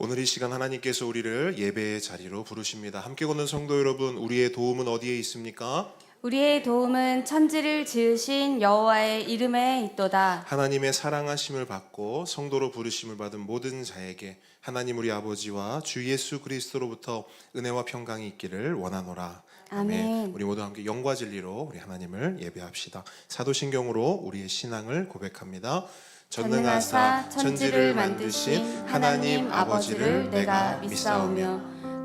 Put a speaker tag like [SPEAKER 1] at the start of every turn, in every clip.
[SPEAKER 1] 오늘 이 시간 하나님께서 우리를 예배의 자리로 부르십니다. 함께 걷는 성도 여러분, 우리의 도움은 어디에 있습니까?
[SPEAKER 2] 우리의 도움은 천지를 지으신 여호와의 이름에 있도다.
[SPEAKER 1] 하나님의 사랑하심을 받고 성도로 부르심을 받은 모든 자에게 하나님 우리 아버지와 주 예수 그리스도로부터 은혜와 평강이 있기를 원하노라.
[SPEAKER 2] 아멘.
[SPEAKER 1] 우리 모두 함께 영과 진리로 우리 하나님을 예배합시다. 사도신경으로 우리의 신앙을 고백합니다.
[SPEAKER 2] 전능하사 천지를 만드신 하나님 아버지를 내가 믿사오며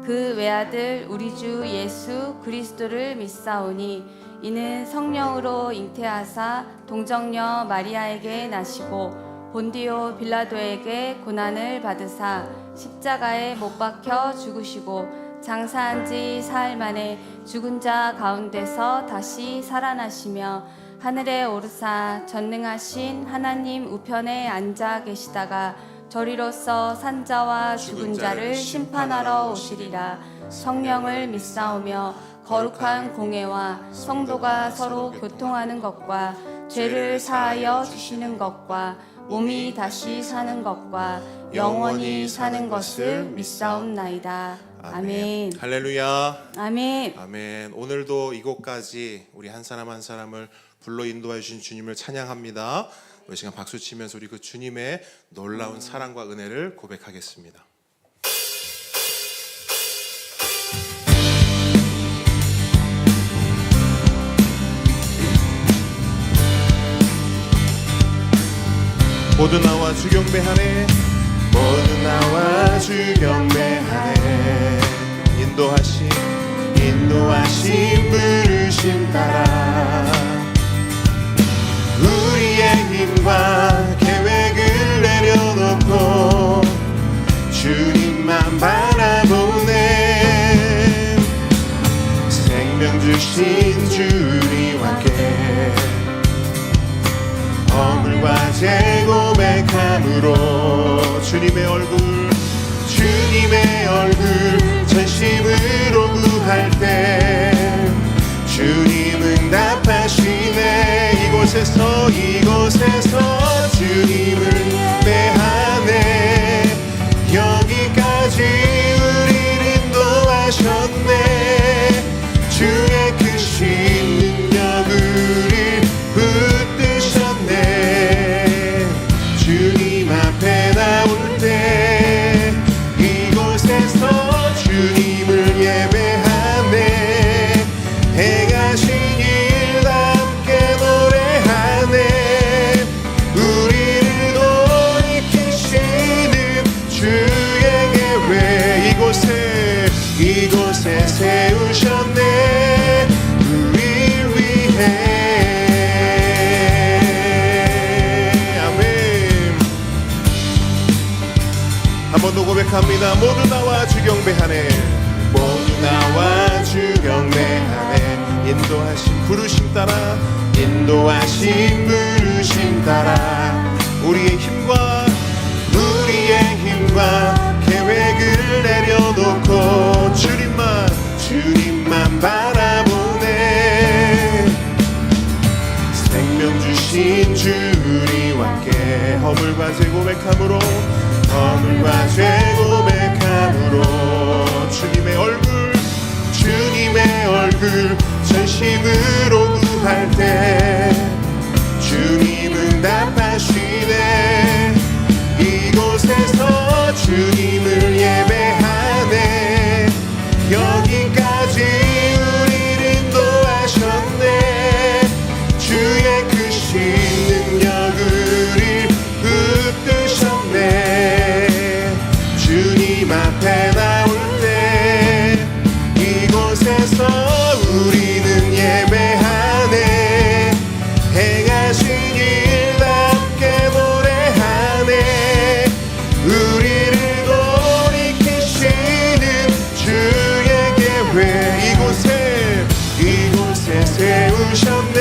[SPEAKER 2] 그 외아들 우리 주 예수 그리스도를 믿사오니 이는 성령으로 잉태하사 동정녀 마리아에게 나시고 본디오 빌라도에게 고난을 받으사 십자가에 못 박혀 죽으시고 장사한 지 사흘 만에 죽은 자 가운데서 다시 살아나시며 하늘에 오르사 전능하신 하나님 우편에 앉아 계시다가 저리로서 산자와 죽은 자를 심판하러 오시리라. 성령을 믿사오며 거룩한 공회와 성도가 서로 교통하는 것과 죄를 사하여 주시는 것과 몸이 다시 사는 것과 영원히 사는 것을 믿사옵나이다. 아멘.
[SPEAKER 1] 할렐루야.
[SPEAKER 2] 아멘.
[SPEAKER 1] 아멘. 오늘도 이곳까지 우리 한 사람 한 사람을 불러 인도해 주신 주님을 찬양합니다. 우리 시간 박수 치면서 우리 그 주님의 놀라운 사랑과 은혜를 고백하겠습니다. 모두 나와 주 경배하네. 모두 나와 주 경배하네. 인도하심 부르심 따라 우리의 힘과 계획을 내려놓고 주님만 바라보네. 생명 주신 주님 함께 허물과 죄 고백함으로 주님의 얼굴 전심으로 구할 때 주님 응답하시네. 이곳에서 주님을 예배하네. 여기까지 우리를 인도하셨네. 주의 크신 능력 우리 붙드셨네. 주님 앞에 나올 때 이곳에서 주님을 예배하네. 해가 지길 함께 노래하네. 우리를 돌이키시는 주의 계획 이곳에 세우셨네. 우리 위해. 아멘. 한 번 더 고백합니다. 모두 나와 주 경배하네. 모두 나와 주 경배하네. 인도하심 부르심 따라 우리의 힘과 계획을 내려놓고 주님만 바라보네. 생명 주신 주님과 함께 허물과 죄 고백함으로 주님의 얼굴 전심으로 구할 때 주님 응답하시네. 이곳에서 주님을 예배하네. 여기까지 우리를 인도하셨네. 주의 크신 능력 우리 붙드셨네. 주님 앞에 나올 때 이곳에서 우리는 예배하네. 해가 지길 함께 노래하네. 우리를 돌이키시는 주의 계획 이곳에 세우셨네.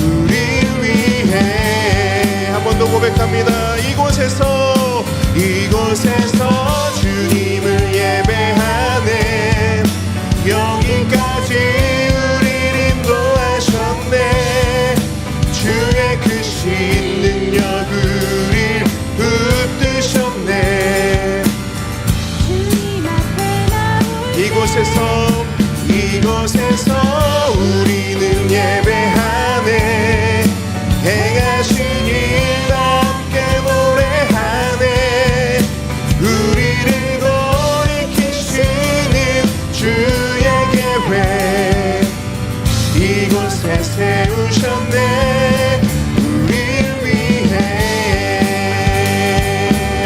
[SPEAKER 1] 우리 위해. 한 번 더 고백합니다. 이곳에서 주님을 예배하네. 여기까지 우리를 인도하셨네. 주의 크신 능력 우리 붙드셨네. 세우셨네 우리를 위해.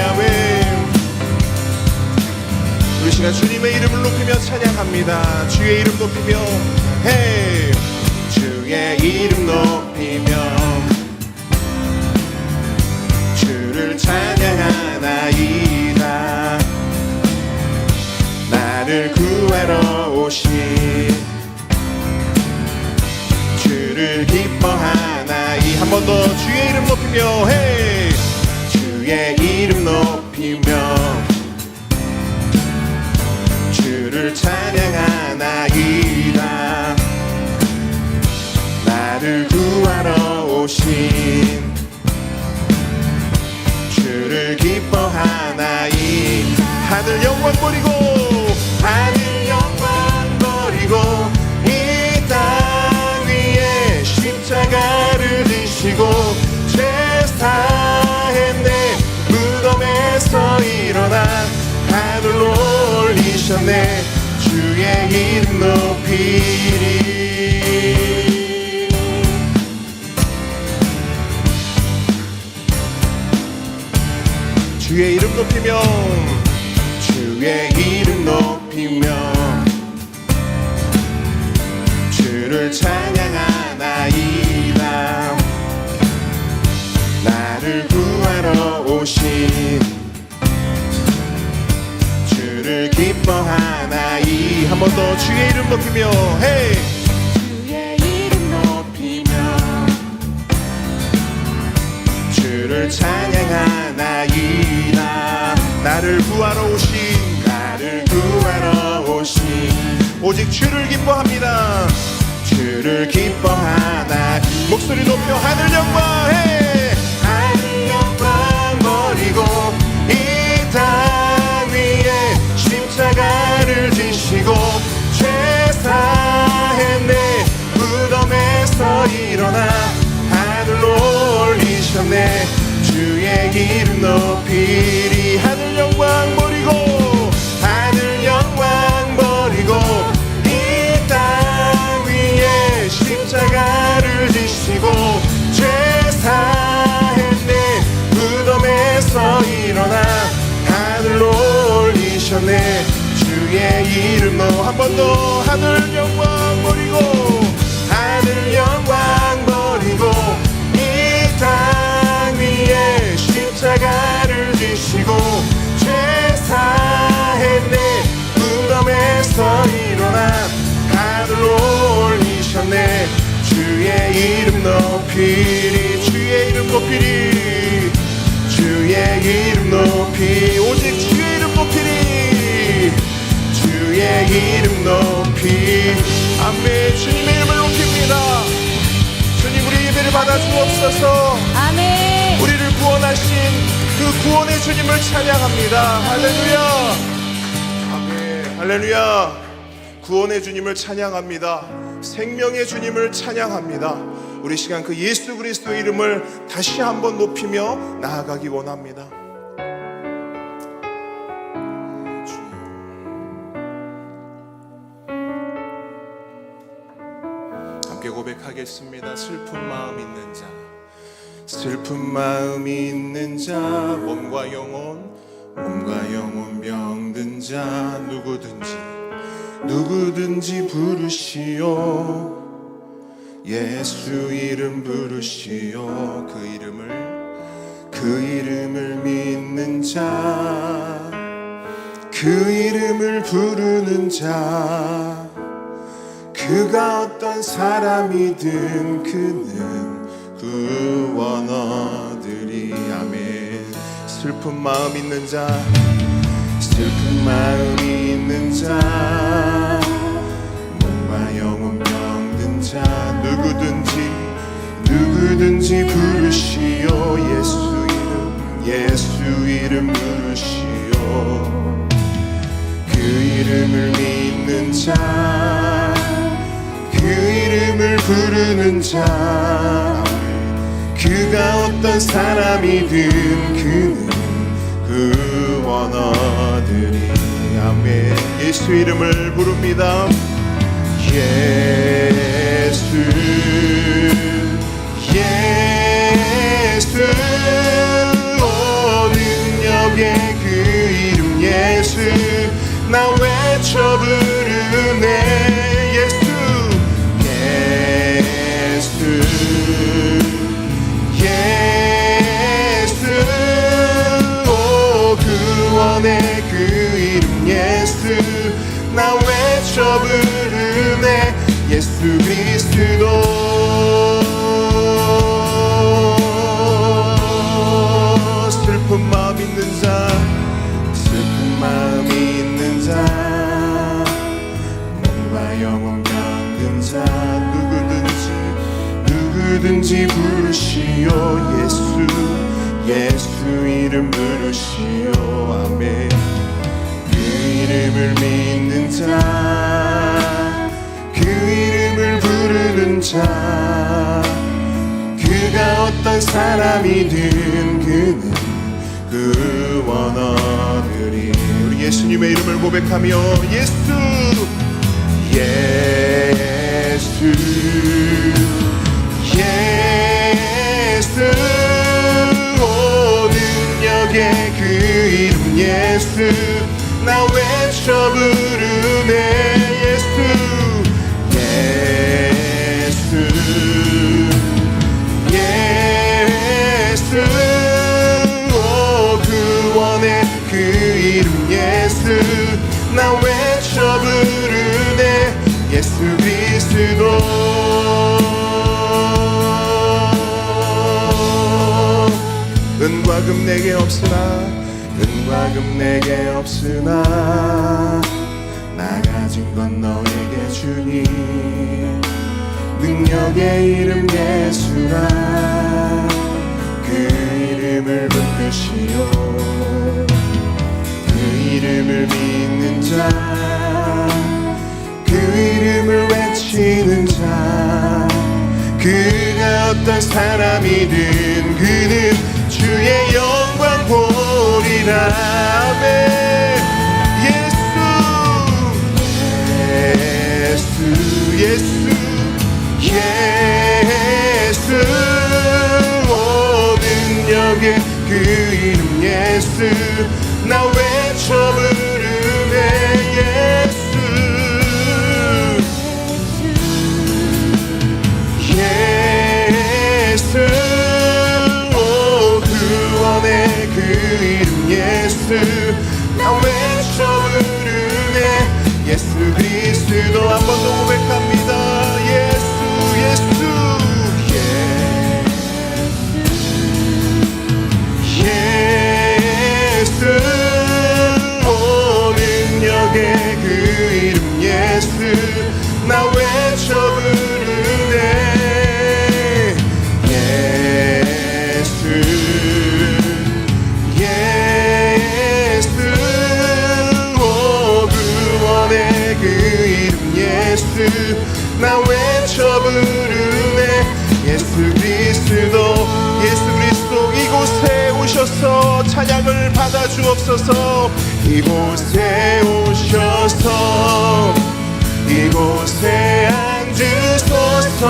[SPEAKER 1] 아멘. 우리 시간 주님의 이름을 높이며 찬양합니다. 주의 이름 높이며 헤이 주의 이름 높이며 주를 찬양하나이다. 나를 구하러 오신 주를 기뻐하나이. 한 번 더 주의 이름 높이며 헤이 주의 이름 높이며 주를 찬양하나이다. 나를 구하러 오신 주를 기뻐하나이. 하늘 영광 버리고 하늘 영광 버리고 이 땅 위에 십자가를 지시고 죄 사했네. 무덤에서 일어나 하늘로 올리셨네. 주의 이름 높이리. 주의 이름 높이며 주의 이름 높이며 주를 찬양하나이다. 나를 구하러 오신 주를 기뻐하나이. 한 번 더 주의 이름 높이며 헤이 주의 이름 높이며 주를 찬양하나이다. 나를 구하러 오신 오직 주를 기뻐합니다. 주를 기뻐하나. 목소리 높여 하늘 영광 해. 하늘 영광 버리고 이 땅 위에 십자가를 지시고 죄 사했네. 무덤에서 일어나 하늘로 올리셨네. 주의 이름 높이리. 하늘 영광 버리고 하늘 영광 버리고 이 땅 위에 십자가를 지시고 죄 사했네. 무덤에서 일어나 하늘로 올리셨네. 주의 이름 한 번 더 하늘 영광 버리고 하늘 영광 버리고 이 땅 위에 십자가를 지시고 죄 사했네. 무덤에서 일어나 하늘로 올리셨네. 주의 이름 높이리. 주의 이름 높이리. 주의 이름 높이. 오직 주의 이름 높이리. 주의 이름 높이. 아멘. 주님의 이름을 높입니다. 주님 우리 예배를 받아 주옵소서.
[SPEAKER 2] 아멘.
[SPEAKER 1] 우리를 구원하신 그 구원의 주님을 찬양합니다. 할렐루야. 아멘. 할렐루야. 구원의 주님을 찬양합니다. 생명의 주님을 찬양합니다. 우리 시간 그 예수 그리스도의 이름을 다시 한번 높이며 나아가기 원합니다. 함께 고백하겠습니다. 슬픈 마음 있는 자, 슬픈 마음 있는 자, 몸과 영혼 병든 자, 누구든지 부르시오. 예수 이름 부르시오. 그 이름을 믿는 자, 그 이름을 부르는 자, 그가 어떤 사람이든 그는 구원 얻으리. 아멘. 슬픈 마음 있는 자, 슬픈 마음 있는 자, 몸과 영혼 병든 자, 누구든지 부르시오. 예수 이름 부르시오. 그 이름을 믿는 자, 그 이름을 부르는 자, 그가 어떤 사람이든 그는 구원 얻으리. 아멘. 예수 이름을 부릅니다. 예수 예수 오 능력의 그 이름 예수 나 외쳐 부르네 예수 오 구원의 그 이름 예수 나 외쳐 부르네 예수 그리스도 슬픈 마음 있는 자 몸과 영혼 병든 자 누구든지 부르시오 예수 이름 부르시오 아멘 그 이름을 믿는 자 그 이름을 부르는 자 그가 어떤 사람이든 그는 구원 얻으리 우리 예수님의 이름을 고백하며 예수 오 능력의 그 이름 예수 나 외쳐 부르네 예수 오 구원의 그 이름 예수 나 외쳐 부르네 예수 그리스도 은과 금 내게 없으나 나 가진 건 너에게 주니 능력의 이름 예수라 그 이름을 부르시오 그 이름을 믿는 자 그 이름을 외치는 자 그가 어떤 사람이든 그는 주의 영광 보리라 아멘 예수 오 능력의 그 이름 예수 나 외쳐 부르네 예수 오 구원의 그 이름 예수 나 외쳐 부르네 예수 그리스도 한 번 더 고백합니다 예수 오 능력의 그 이름 예수 나 외쳐 부르네 오 구원의 그 이름 예수 나 외쳐 부르네 예수 그리스도 이곳에 오셔서 찬양을 받아 주옵소서 이곳에 오셔서 이곳에 앉으소서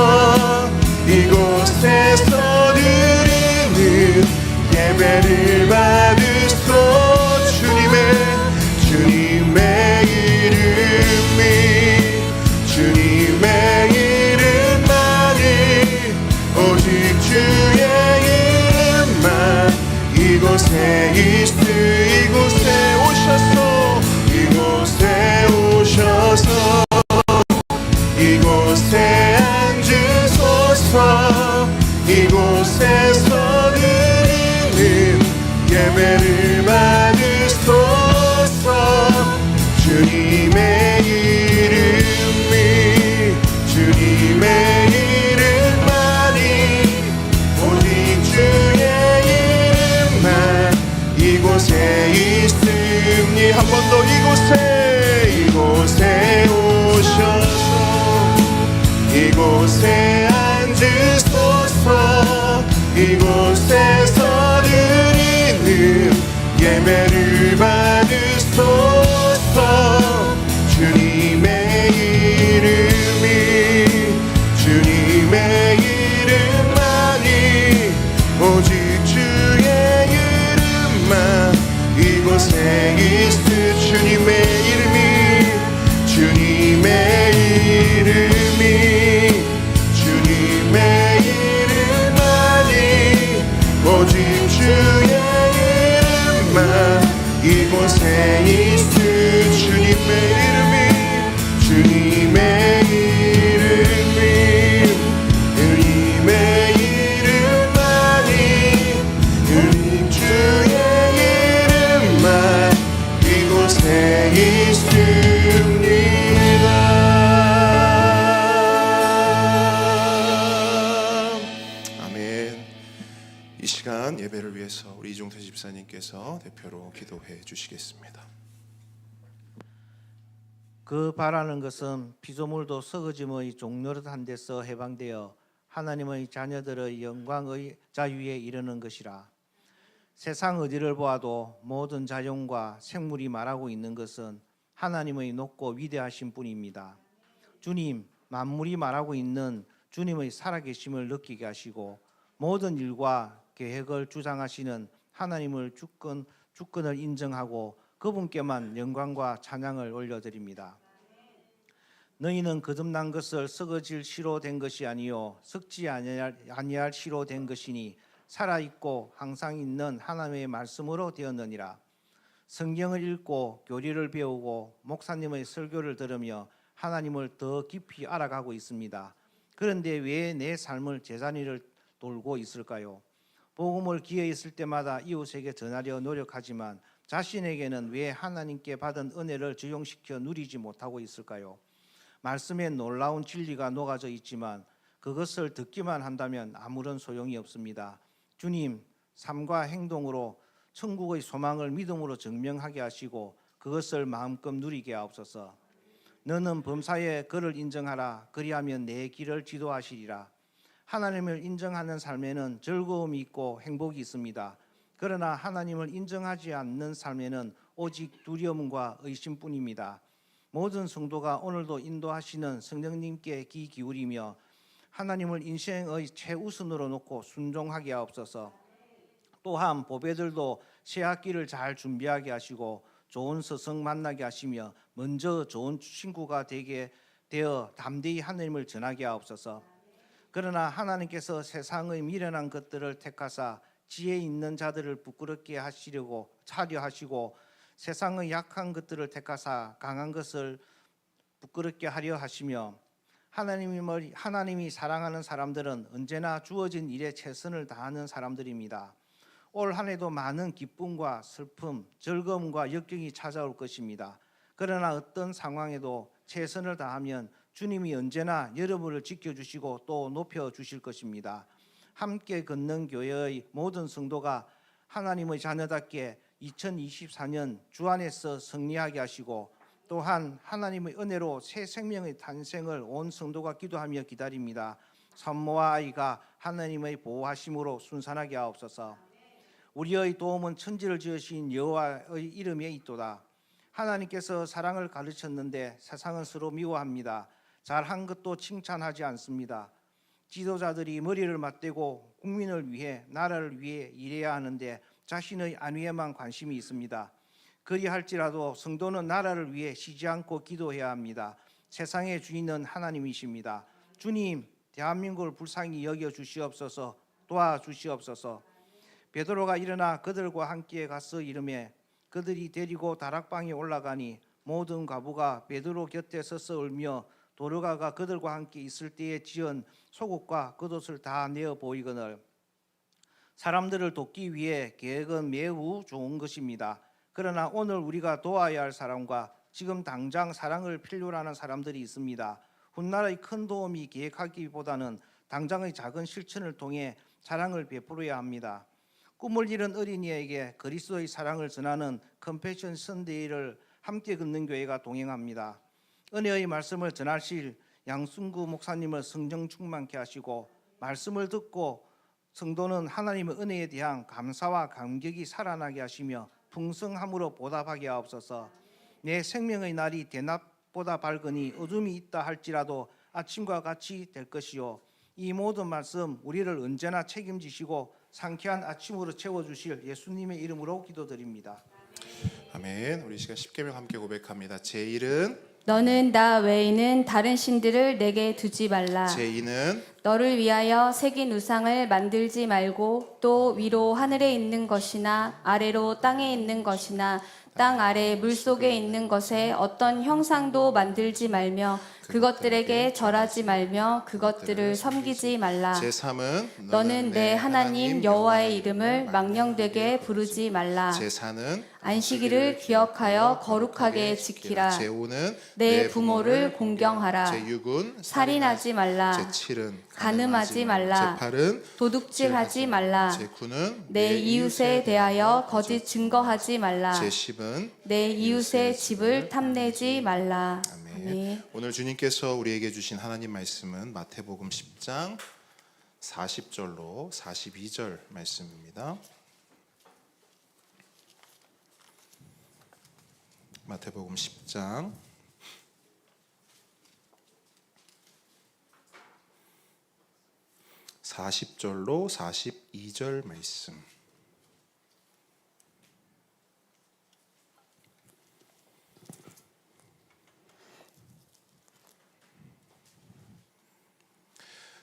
[SPEAKER 1] 이곳에서 드리는 예배를 받으소 주님의 주님의 이름만이 오직 주의 이름만 이곳에 오셔서 이곳에 앉으소서 이곳에서 드리는 예배를 받으소서 주님의 이름만이 오직 주의 이름만 이곳에 있으니 한 번 더 이곳에 오셔서 이곳에 앉으소서 이곳에서 드리는 시간 예배를 위해서 우리 이종태 집사님께서 대표로 기도해 주시겠습니다.
[SPEAKER 3] 그 바라는 것은 피조물도 썩어짐의 종노릇한 데서 해방되어 하나님의 자녀들의 영광의 자유에 이르는 것이라. 세상 어디를 보아도 모든 자연과 생물이 말하고 있는 것은 하나님의 높고 위대하신 분입니다. 주님, 만물이 말하고 있는 주님의 살아계심을 느끼게 하시고 모든 일과 계획을 주장하시는 하나님을 주권을 인정하고 그분께만 영광과 찬양을 올려드립니다. 너희는 거듭난 것을 썩어질 시로 된 것이 아니요 썩지 아니할 시로 된 것이니 살아있고 항상 있는 하나님의 말씀으로 되었느니라. 성경을 읽고 교리를 배우고 목사님의 설교를 들으며 하나님을 더 깊이 알아가고 있습니다. 그런데 왜 내 삶을 제자리를 돌고 있을까요? 복음을 기회 있을 때마다 이웃에게 전하려 노력하지만 자신에게는 왜 하나님께 받은 은혜를 적용시켜 누리지 못하고 있을까요? 말씀에 놀라운 진리가 녹아져 있지만 그것을 듣기만 한다면 아무런 소용이 없습니다. 주님, 삶과 행동으로 천국의 소망을 믿음으로 증명하게 하시고 그것을 마음껏 누리게 하옵소서. 너는 범사에 그를 인정하라. 그리하면 내 길을 지도하시리라. 하나님을 인정하는 삶에는 즐거움이 있고 행복이 있습니다. 그러나 하나님을 인정하지 않는 삶에는 오직 두려움과 의심뿐입니다. 모든 성도가 오늘도 인도하시는 성령님께 귀 기울이며 하나님을 인생의 최우선으로 놓고 순종하게 하옵소서. 또한 보배들도 새 학기를 잘 준비하게 하시고 좋은 스승 만나게 하시며 먼저 좋은 친구가 되게 되어 담대히 하나님을 전하게 하옵소서. 그러나 하나님께서 세상의 미련한 것들을 택하사 지혜 있는 자들을 부끄럽게 하려 하시고 세상의 약한 것들을 택하사 강한 것을 부끄럽게 하려 하시며 하나님이 사랑하는 사람들은 언제나 주어진 일에 최선을 다하는 사람들입니다. 올 한 해도 많은 기쁨과 슬픔, 즐거움과 역경이 찾아올 것입니다. 그러나 어떤 상황에도 최선을 다하면 주님이 언제나 여러분을 지켜주시고 또 높여주실 것입니다. 함께 걷는 교회의 모든 성도가 하나님의 자녀답게 2024년 주 안에서 승리하게 하시고 또한 하나님의 은혜로 새 생명의 탄생을 온 성도가 기도하며 기다립니다. 산모와 아이가 하나님의 보호하심으로 순산하게 하옵소서. 우리의 도움은 천지를 지으신 여호와의 이름에 있도다. 하나님께서 사랑을 가르쳤는데 세상은 서로 미워합니다. 잘한 것도 칭찬하지 않습니다. 지도자들이 머리를 맞대고 국민을 위해 나라를 위해 일해야 하는데 자신의 안위에만 관심이 있습니다. 그리할지라도 성도는 나라를 위해 쉬지 않고 기도해야 합니다. 세상의 주인은 하나님이십니다. 주님, 대한민국을 불쌍히 여겨 주시옵소서. 도와주시옵소서. 베드로가 일어나 그들과 함께 가서 이르매 그들이 데리고 다락방에 올라가니 모든 과부가 베드로 곁에 서서 울며 도르가가 그들과 함께 있을 때에 지은 속옷과 겉옷을 다 내어 보이거늘 사람들을 돕기 위해 계획은 매우 좋은 것입니다. 그러나 오늘 우리가 도와야 할 사람과 지금 당장 사랑을 필요로 하는 사람들이 있습니다. 훗날의 큰 도움이 계획하기보다는 당장의 작은 실천을 통해 사랑을 베풀어야 합니다. 꿈을 잃은 어린이에게 그리스도의 사랑을 전하는 컴패션 선데이를 함께 걷는 교회가 동행합니다. 은혜의 말씀을 전하실 양순구 목사님을 성령 충만케 하시고 말씀을 듣고 성도는 하나님의 은혜에 대한 감사와 감격이 살아나게 하시며 풍성함으로 보답하게 하옵소서. 내 생명의 날이 대낮보다 밝으니 어둠이 있다 할지라도 아침과 같이 될 것이요 이 모든 말씀 우리를 언제나 책임지시고 상쾌한 아침으로 채워주실 예수님의 이름으로 기도드립니다.
[SPEAKER 1] 아멘. 우리 시간 십계명 함께 고백합니다. 제1은
[SPEAKER 2] 너는 나 외에는 다른 신들을 내게 두지 말라.
[SPEAKER 1] 제2는
[SPEAKER 2] 너를 위하여 새긴 우상을 만들지 말고 또 위로 하늘에 있는 것이나 아래로 땅에 있는 것이나 땅 아래 물속에 있는 것에 어떤 형상도 만들지 말며 그것들에게 절하지 말며 그것들을 섬기지 말라.
[SPEAKER 1] 제3은
[SPEAKER 2] 너는 내 하나님 여호와의 이름을 망령되게 부르지 말라.
[SPEAKER 1] 제4는
[SPEAKER 2] 안식일을 기억하여 거룩하게 지키라.
[SPEAKER 1] 제5는
[SPEAKER 2] 내 부모를 공경하라.
[SPEAKER 1] 제6은
[SPEAKER 2] 살인하지 말라.
[SPEAKER 1] 제7은
[SPEAKER 2] 간음하지 말라.
[SPEAKER 1] 제8은
[SPEAKER 2] 도둑질하지 말라.
[SPEAKER 1] 제9는
[SPEAKER 2] 내 이웃에 대하여 거짓 증거하지 말라.
[SPEAKER 1] 제10은
[SPEAKER 2] 내 이웃의 집을 탐내지 말라.
[SPEAKER 1] 아멘.
[SPEAKER 2] 아멘.
[SPEAKER 1] 오늘 주님께서 우리에게 주신 하나님 말씀은 마태복음 10장 40절로 42절 말씀입니다. 마태복음 10장 40절로 42절 말씀.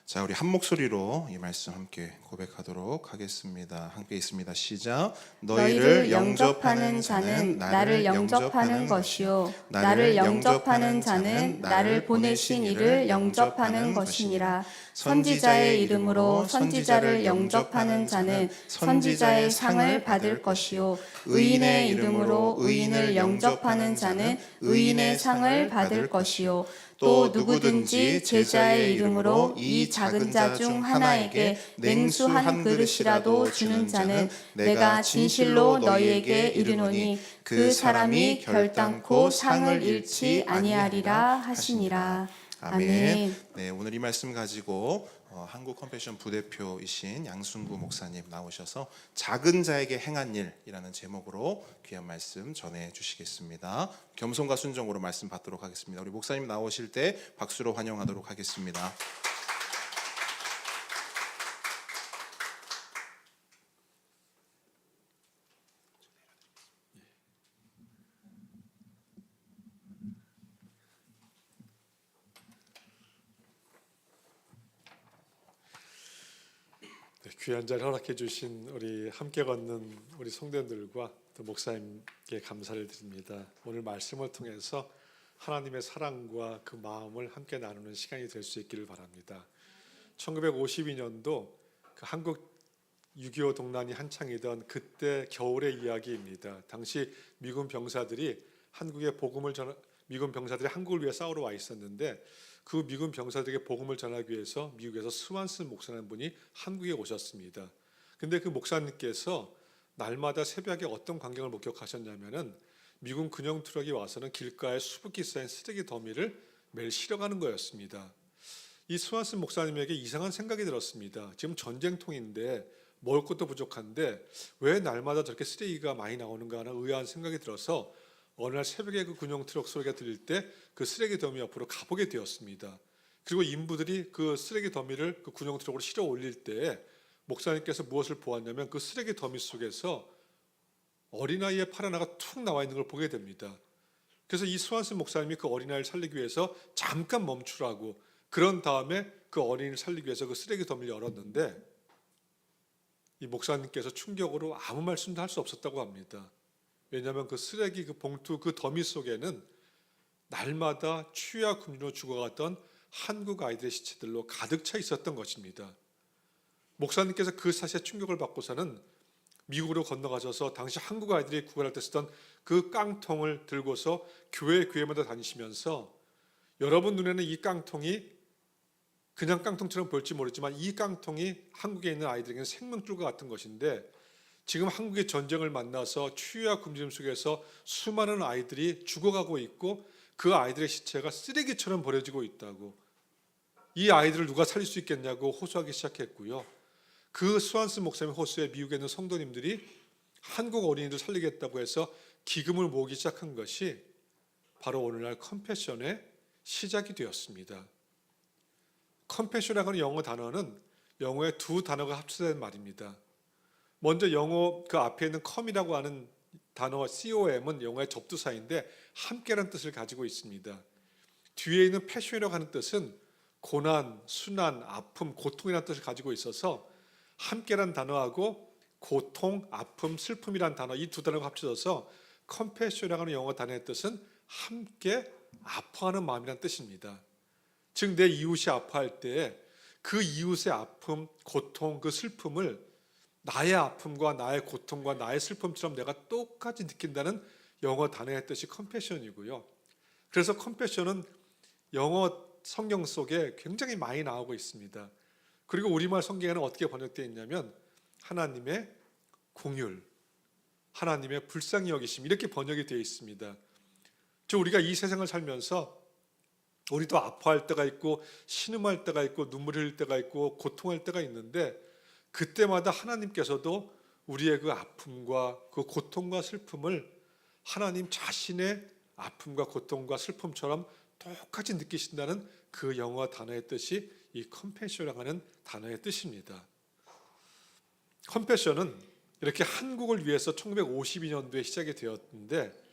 [SPEAKER 1] 자, 우리 한 목소리로 이 말씀 함께 고백하도록 하겠습니다. 함께 있습니다. 시작.
[SPEAKER 2] 너희를 영접하는 자는 나를 영접하는 것이요 나를 영접하는 자는 나를 보내신 이를 영접하는 것이니라. 선지자의 이름으로 선지자를 영접하는 자는 선지자의 상을 받을 것이요 의인의 이름으로 의인을 영접하는 자는 의인의 상을 받을 것이요 또 누구든지 제자의 이름으로 이 작은 자 중 하나에게 냉수 한 그릇이라도 주는 자는 내가 진실로 너희에게 이르노니 그 사람이 결단코 상을 잃지 아니하리라 하시니라. 아멘.
[SPEAKER 1] 네, 오늘 이 말씀 가지고 한국 컴패션 부대표이신 양순구 목사님 나오셔서 작은 자에게 행한 일이라는 제목으로 귀한 말씀 전해 주시겠습니다. 겸손과 순종으로 말씀 받도록 하겠습니다. 우리 목사님 나오실 때 박수로 환영하도록 하겠습니다.
[SPEAKER 4] 귀한 자리 허락해 주신 우리 함께 걷는 우리 성도님들과 또 목사님께 감사를 드립니다. 오늘 말씀을 통해서 하나님의 사랑과 그 마음을 함께 나누는 시간이 될 수 있기를 바랍니다. 1952년도 그 한국 6.25 동란이 한창이던 그때 겨울의 이야기입니다. 당시 미군 병사들이 미군 병사들이 한국을 위해 싸우러 와 있었는데 그 미군 병사들에게 복음을 전하기 위해서 미국에서 스완슨 목사라는 분이 한국에 오셨습니다. 근데 그 목사님께서 날마다 새벽에 어떤 광경을 목격하셨냐면은 미군 군용 트럭이 와서는 길가에 수북히 쌓인 쓰레기 더미를 매일 실어가는 거였습니다. 이 스완슨 목사님에게 이상한 생각이 들었습니다. 지금 전쟁통인데 먹을 것도 부족한데 왜 날마다 저렇게 쓰레기가 많이 나오는가 하는 의아한 생각이 들어서 어느 날 새벽에 그 군용 트럭 소리가 들릴 때 그 쓰레기 더미 옆으로 가보게 되었습니다. 그리고 인부들이 그 쓰레기 더미를 그 군용 트럭으로 실어 올릴 때 목사님께서 무엇을 보았냐면 그 쓰레기 더미 속에서 어린아이의 팔 하나가 툭 나와 있는 걸 보게 됩니다. 그래서 이 스완슨 목사님이 그 어린아이를 살리기 위해서 잠깐 멈추라고 그런 다음에 그 어린이를 살리기 위해서 그 쓰레기 더미를 열었는데 이 목사님께서 충격으로 아무 말씀도 할 수 없었다고 합니다. 왜냐하면 그 쓰레기 그 봉투 그 더미 속에는 날마다 추위와 굶주려 죽어갔던 한국 아이들의 시체들로 가득 차 있었던 것입니다. 목사님께서 그 사실에 충격을 받고서는 미국으로 건너가셔서 당시 한국 아이들이 구걸할 때 쓰던 그 깡통을 들고서 교회마다 다니시면서 여러분 눈에는 이 깡통이 그냥 깡통처럼 보일지 모르지만 이 깡통이 한국에 있는 아이들에게는 생명줄과 같은 것인데 지금 한국의 전쟁을 만나서 추위와 굶주림 속에서 수많은 아이들이 죽어가고 있고 그 아이들의 시체가 쓰레기처럼 버려지고 있다고 이 아이들을 누가 살릴 수 있겠냐고 호소하기 시작했고요. 그 스완슨 목사님 호소에 미국에 있는 성도님들이 한국 어린이들 살리겠다고 해서 기금을 모으기 시작한 것이 바로 오늘날 컴패션의 시작이 되었습니다. 컴패션이라는 영어 단어는 영어의 두 단어가 합쳐진 말입니다. 먼저 영어 그 앞에 있는 com이라고 하는 단어 com은 영어의 접두사인데 함께라는 뜻을 가지고 있습니다. 뒤에 있는 패션이라고 하는 뜻은 고난, 순환, 아픔, 고통이라는 뜻을 가지고 있어서 함께라는 단어하고 고통, 아픔, 슬픔이라는 단어 이 두 단어가 합쳐져서 컴패션이라고 하는 영어 단어의 뜻은 함께 아파하는 마음이라는 뜻입니다. 즉 내 이웃이 아파할 때 그 이웃의 아픔, 고통, 그 슬픔을 나의 아픔과 나의 고통과 나의 슬픔처럼 내가 똑같이 느낀다는 영어 단어의 뜻이 컴패션이고요. 그래서 컴패션은 영어 성경 속에 굉장히 많이 나오고 있습니다. 그리고 우리말 성경에는 어떻게 번역되어 있냐면 하나님의 공율, 하나님의 불쌍히 여기심 이렇게 번역이 되어 있습니다. 우리가 이 세상을 살면서 우리도 아파할 때가 있고 신음할 때가 있고 눈물 흘릴 때가 있고 고통할 때가 있는데 그때마다 하나님께서도 우리의 그 아픔과 그 고통과 슬픔을 하나님 자신의 아픔과 고통과 슬픔처럼 똑같이 느끼신다는 그 영어 단어의 뜻이 이 컴패션이라고 하는 단어의 뜻입니다. 컴패션은 이렇게 한국을 위해서 1952년도에 시작이 되었는데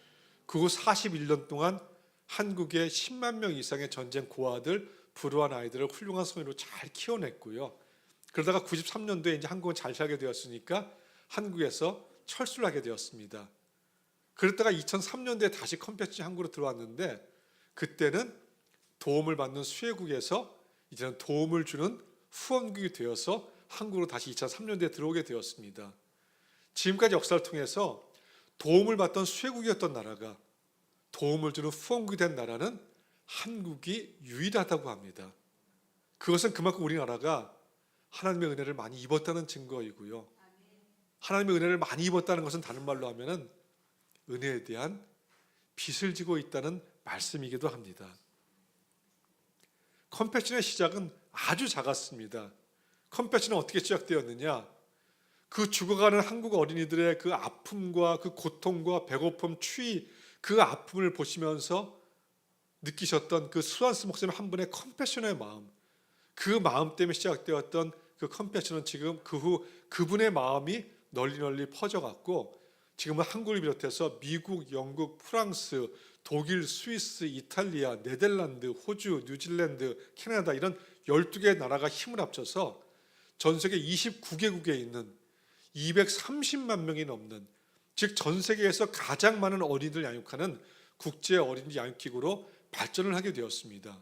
[SPEAKER 4] 그 후 41년 동안 한국의 10만 명 이상의 전쟁 고아들, 불우한 아이들을 훌륭한 성인으로 잘 키워냈고요. 그러다가 93년도에 이제 한국은 잘 살게 되었으니까 한국에서 철수를 하게 되었습니다. 그랬다가 2003년도에 다시 컴패션이 한국으로 들어왔는데 그때는 도움을 받는 수혜국에서 이제는 도움을 주는 후원국이 되어서 한국으로 다시 2003년도에 들어오게 되었습니다. 지금까지 역사를 통해서 도움을 받던 수혜국이었던 나라가 도움을 주는 후원국이 된 나라는 한국이 유일하다고 합니다. 그것은 그만큼 우리나라가 하나님의 은혜를 많이 입었다는 증거이고요. 하나님의 은혜를 많이 입었다는 것은 다른 말로 하면은 은혜에 대한 빚을 지고 있다는 말씀이기도 합니다. 컴패션의 시작은 아주 작았습니다. 컴패션은 어떻게 시작되었느냐? 그 죽어가는 한국 어린이들의 그 아픔과 그 고통과 배고픔, 추위, 그 아픔을 보시면서 느끼셨던 그 수완스 목사님 한 분의 컴패션의 마음, 그 마음 때문에 시작되었던 그 컴패션은 지금 그 후 그분의 마음이 널리 퍼져갔고 지금은 한국을 비롯해서 미국, 영국, 프랑스, 독일, 스위스, 이탈리아, 네덜란드, 호주, 뉴질랜드, 캐나다 이런 12개의 나라가 힘을 합쳐서 전 세계 29개국에 있는 230만 명이 넘는, 즉 전 세계에서 가장 많은 어린이들 양육하는 국제 어린이 양육기구로 발전을 하게 되었습니다.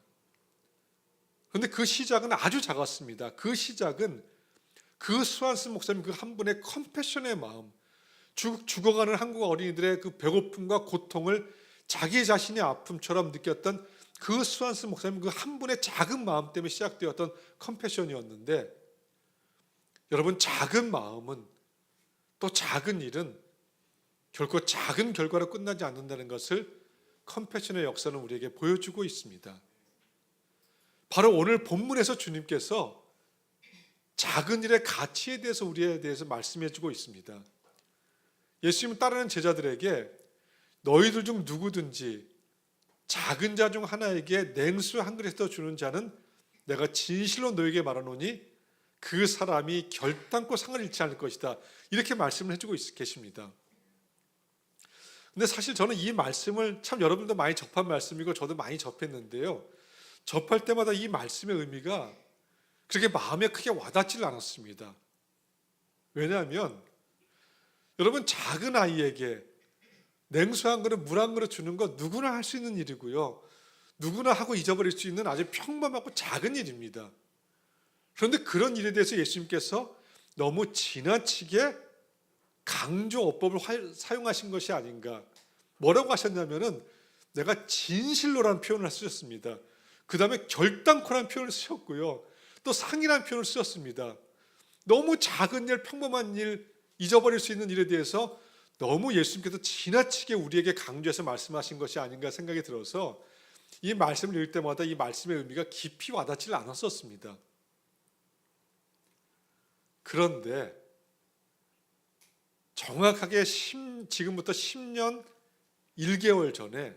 [SPEAKER 4] 그런데 그 시작은 아주 작았습니다. 그 시작은 그 수완스 목사님 그 한 분의 컴패션의 마음, 죽어가는 한국 어린이들의 그 배고픔과 고통을 자기 자신의 아픔처럼 느꼈던 그 수완스 목사님 그 한 분의 작은 마음 때문에 시작되었던 컴패션이었는데, 여러분, 작은 마음은 또 작은 일은 결코 작은 결과로 끝나지 않는다는 것을 컴패션의 역사는 우리에게 보여주고 있습니다. 바로 오늘 본문에서 주님께서 작은 일의 가치에 대해서 우리에 대해서 말씀해 주고 있습니다. 예수님은 따르는 제자들에게 너희들 중 누구든지 작은 자 중 하나에게 냉수 한 그릇 더 주는 자는 내가 진실로 너에게 말하노니 그 사람이 결단코 상을 잃지 않을 것이다. 이렇게 말씀을 해주고 계십니다. 근데 사실 저는 이 말씀을 참 여러분도 많이 접한 말씀이고 저도 많이 접했는데요. 접할 때마다 이 말씀의 의미가 그렇게 마음에 크게 와닿지를 않았습니다. 왜냐하면 여러분, 작은 아이에게 냉수 한 그릇, 물 한 그릇 주는 거 누구나 할 수 있는 일이고요. 누구나 하고 잊어버릴 수 있는 아주 평범하고 작은 일입니다. 그런데 그런 일에 대해서 예수님께서 너무 지나치게 강조어법을 사용하신 것이 아닌가. 뭐라고 하셨냐면은 내가 진실로라는 표현을 쓰셨습니다. 그 다음에 결단코라는 표현을 쓰셨고요. 또 상이라는 표현을 쓰셨습니다. 너무 작은 일, 평범한 일, 잊어버릴 수 있는 일에 대해서 너무 예수님께서 지나치게 우리에게 강조해서 말씀하신 것이 아닌가 생각이 들어서 이 말씀을 읽을 때마다 이 말씀의 의미가 깊이 와닿지 않았었습니다. 그런데 정확하게 지금부터 10년 1개월 전에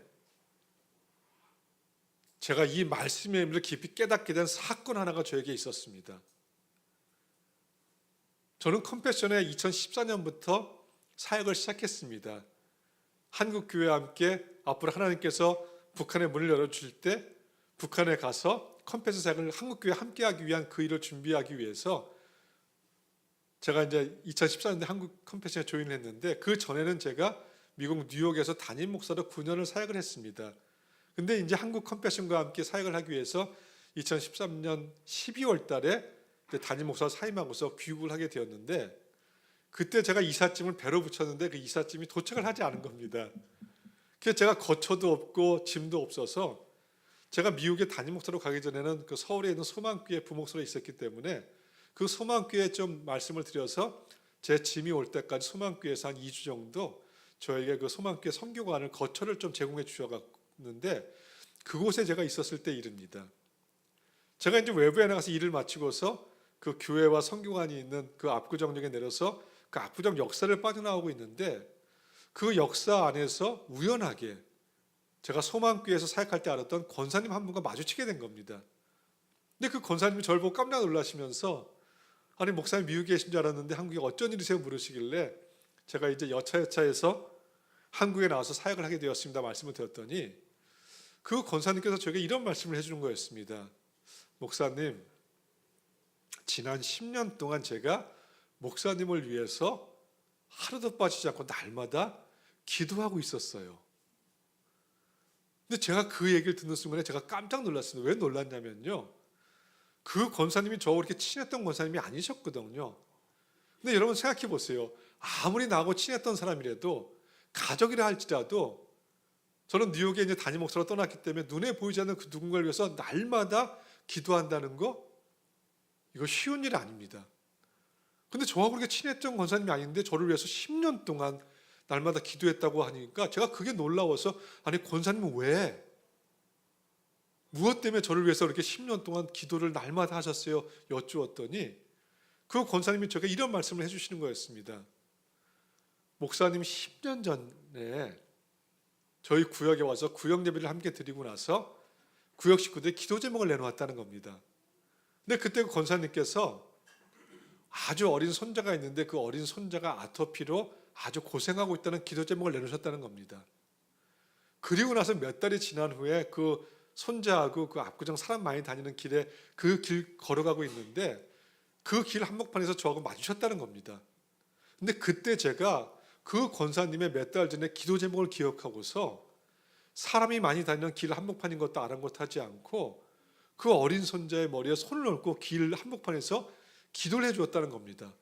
[SPEAKER 4] 제가 이 말씀의 의미를 깊이 깨닫게 된 사건 하나가 저에게 있었습니다. 저는 컴패션에 2014년부터 사역을 시작했습니다. 한국교회와 함께 앞으로 하나님께서 북한의 문을 열어주실 때 북한에 가서 컴패션 사역을 한국교회와 함께하기 위한 그 일을 준비하기 위해서 제가 이제 2014년에 한국 컴패션에 조인을 했는데, 그 전에는 제가 미국 뉴욕에서 담임 목사로 9년을 사역을 했습니다. 근데 이제 한국 컴패션과 함께 사역을 하기 위해서 2013년 12월 달에 담임 목사로 사임하고서 귀국을 하게 되었는데, 그때 제가 이삿짐을 배로 붙였는데 그 이삿짐이 도착을 하지 않은 겁니다. 그래서 제가 거처도 없고 짐도 없어서 제가 미국에 담임 목사로 가기 전에는 그 서울에 있는 소망교회 부목사로 있었기 때문에 그 소망교회 좀 말씀을 드려서 제 짐이 올 때까지 소망교회에서 한 2주 정도 저에게 그 소망교회 선교관을 거처를 좀 제공해 주셔갔는데 그곳에 제가 있었을 때 일입니다. 제가 이제 외부에 나가서 일을 마치고서 그 교회와 선교관이 있는 그 압구정역에 내려서 그 압구정 역사를 빠져나오고 있는데 그 역사 안에서 우연하게 제가 소망교회에서 사역할 때 알았던 권사님 한 분과 마주치게 된 겁니다. 근데 그 권사님이 저를 보고 깜짝 놀라시면서 아니 목사님 미국에 계신 줄 알았는데 한국에 어쩐 일이세요 물으시길래 제가 이제 여차여차해서 한국에 나와서 사역을 하게 되었습니다 말씀을 드렸더니 그 권사님께서 저에게 이런 말씀을 해주는 거였습니다. 목사님, 지난 10년 동안 제가 목사님을 위해서 하루도 빠지지 않고 날마다 기도하고 있었어요. 근데 제가 그 얘기를 듣는 순간에 제가 깜짝 놀랐습니다. 왜 놀랐냐면요, 그 권사님이 저하고 이렇게 친했던 권사님이 아니셨거든요. 근데 여러분 생각해 보세요. 아무리 나하고 친했던 사람이라도, 가족이라 할지라도, 저는 뉴욕에 이제 담임 목사로 떠났기 때문에 눈에 보이지 않는 그 누군가를 위해서 날마다 기도한다는 거, 이거 쉬운 일이 아닙니다. 근데 저하고 그렇게 친했던 권사님이 아닌데 저를 위해서 10년 동안 날마다 기도했다고 하니까 제가 그게 놀라워서 아니 권사님은 왜? 무엇 때문에 저를 위해서 그렇게 10년 동안 기도를 날마다 하셨어요? 여쭈었더니 그 권사님이 저에게 이런 말씀을 해주시는 거였습니다. 목사님 10년 전에 저희 구역에 와서 구역 예배를 함께 드리고 나서 구역 식구들이 기도 제목을 내놓았다는 겁니다. 근데 그때 그 권사님께서 아주 어린 손자가 있는데 그 어린 손자가 아토피로 아주 고생하고 있다는 기도 제목을 내놓으셨다는 겁니다. 그리고 나서 몇 달이 지난 후에 그 손자하고 그 압구정 사람 많이 다니는 길에 그 길 걸어가고 있는데 그 길 한복판에서 저하고 마주쳤다는 겁니다. 근데 그때 제가 그 권사님의 몇 달 전에 기도 제목을 기억하고서 사람이 많이 다니는 길 한복판인 것도 아랑곳하지 않고 그 어린 손자의 머리에 손을 얹고 길 한복판에서 기도를 해주었다는 겁니다.